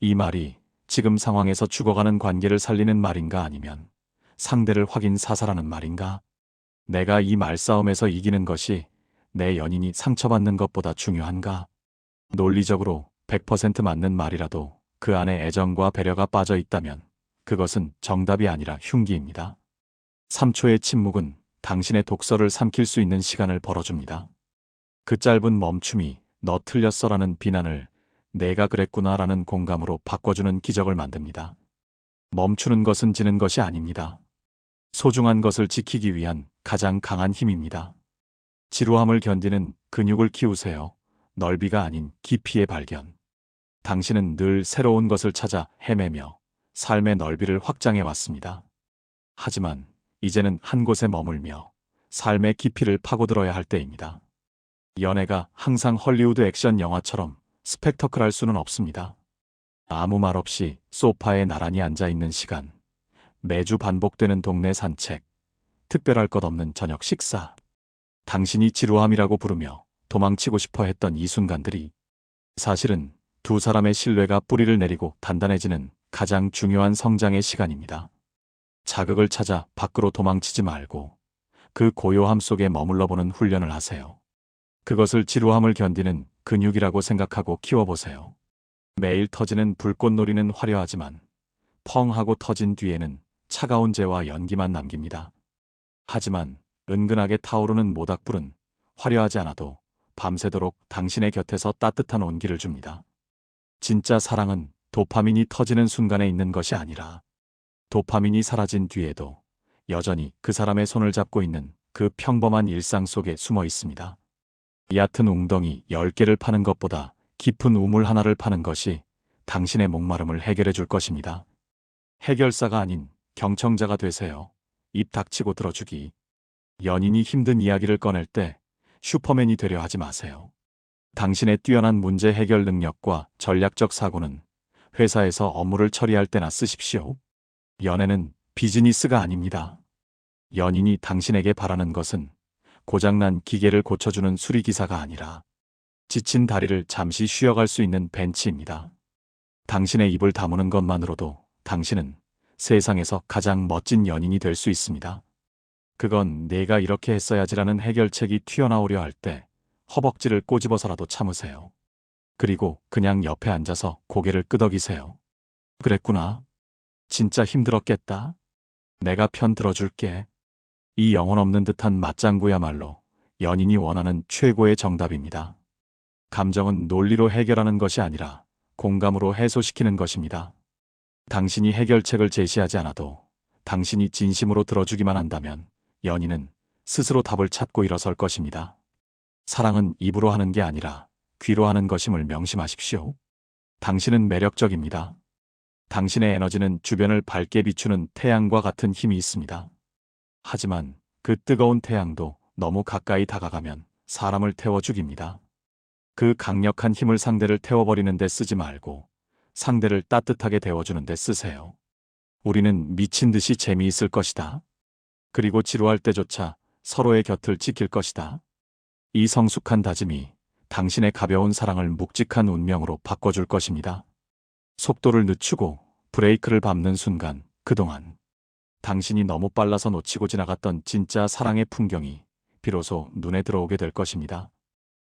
이 말이 지금 상황에서 죽어가는 관계를 살리는 말인가 아니면 상대를 확인 사살하는 말인가? 내가 이 말싸움에서 이기는 것이 내 연인이 상처받는 것보다 중요한가? 논리적으로 100% 맞는 말이라도 그 안에 애정과 배려가 빠져 있다면 그것은 정답이 아니라 흉기입니다. 3초의 침묵은 당신의 독서를 삼킬 수 있는 시간을 벌어줍니다. 그 짧은 멈춤이 너 틀렸어라는 비난을 내가 그랬구나라는 공감으로 바꿔주는 기적을 만듭니다. 멈추는 것은 지는 것이 아닙니다. 소중한 것을 지키기 위한 가장 강한 힘입니다. 지루함을 견디는 근육을 키우세요. 넓이가 아닌 깊이의 발견. 당신은 늘 새로운 것을 찾아 헤매며 삶의 넓이를 확장해 왔습니다. 하지만 이제는 한 곳에 머물며 삶의 깊이를 파고들어야 할 때입니다. 연애가 항상 헐리우드 액션 영화처럼 스펙터클할 수는 없습니다. 아무 말 없이 소파에 나란히 앉아 있는 시간, 매주 반복되는 동네 산책, 특별할 것 없는 저녁 식사. 당신이 지루함이라고 부르며 도망치고 싶어 했던 이 순간들이 사실은 두 사람의 신뢰가 뿌리를 내리고 단단해지는 가장 중요한 성장의 시간입니다. 자극을 찾아 밖으로 도망치지 말고 그 고요함 속에 머물러 보는 훈련을 하세요. 그것을 지루함을 견디는 근육이라고 생각하고 키워보세요. 매일 터지는 불꽃놀이는 화려하지만 펑 하고 터진 뒤에는 차가운 재와 연기만 남깁니다. 하지만 은근하게 타오르는 모닥불은 화려하지 않아도 밤새도록 당신의 곁에서 따뜻한 온기를 줍니다. 진짜 사랑은 도파민이 터지는 순간에 있는 것이 아니라 도파민이 사라진 뒤에도 여전히 그 사람의 손을 잡고 있는 그 평범한 일상 속에 숨어 있습니다. 얕은 웅덩이 10개를 파는 것보다 깊은 우물 하나를 파는 것이 당신의 목마름을 해결해 줄 것입니다. 해결사가 아닌 경청자가 되세요. 입 닥치고 들어주기. 연인이 힘든 이야기를 꺼낼 때 슈퍼맨이 되려 하지 마세요. 당신의 뛰어난 문제 해결 능력과 전략적 사고는 회사에서 업무를 처리할 때나 쓰십시오. 연애는 비즈니스가 아닙니다. 연인이 당신에게 바라는 것은 고장난 기계를 고쳐주는 수리기사가 아니라 지친 다리를 잠시 쉬어갈 수 있는 벤치입니다. 당신의 입을 다무는 것만으로도 당신은 세상에서 가장 멋진 연인이 될 수 있습니다. 그건 내가 이렇게 했어야지라는 해결책이 튀어나오려 할 때 허벅지를 꼬집어서라도 참으세요. 그리고 그냥 옆에 앉아서 고개를 끄덕이세요. 그랬구나. 진짜 힘들었겠다. 내가 편 들어줄게. 이 영혼 없는 듯한 맞장구야말로 연인이 원하는 최고의 정답입니다. 감정은 논리로 해결하는 것이 아니라 공감으로 해소시키는 것입니다. 당신이 해결책을 제시하지 않아도 당신이 진심으로 들어주기만 한다면 연인은 스스로 답을 찾고 일어설 것입니다. 사랑은 입으로 하는 게 아니라 귀로 하는 것임을 명심하십시오. 당신은 매력적입니다. 당신의 에너지는 주변을 밝게 비추는 태양과 같은 힘이 있습니다. 하지만 그 뜨거운 태양도 너무 가까이 다가가면 사람을 태워 죽입니다. 그 강력한 힘을 상대를 태워버리는 데 쓰지 말고 상대를 따뜻하게 데워주는 데 쓰세요. 우리는 미친 듯이 재미있을 것이다. 그리고 지루할 때조차 서로의 곁을 지킬 것이다. 이 성숙한 다짐이 당신의 가벼운 사랑을 묵직한 운명으로 바꿔줄 것입니다. 속도를 늦추고 브레이크를 밟는 순간 그동안 당신이 너무 빨라서 놓치고 지나갔던 진짜 사랑의 풍경이 비로소 눈에 들어오게 될 것입니다.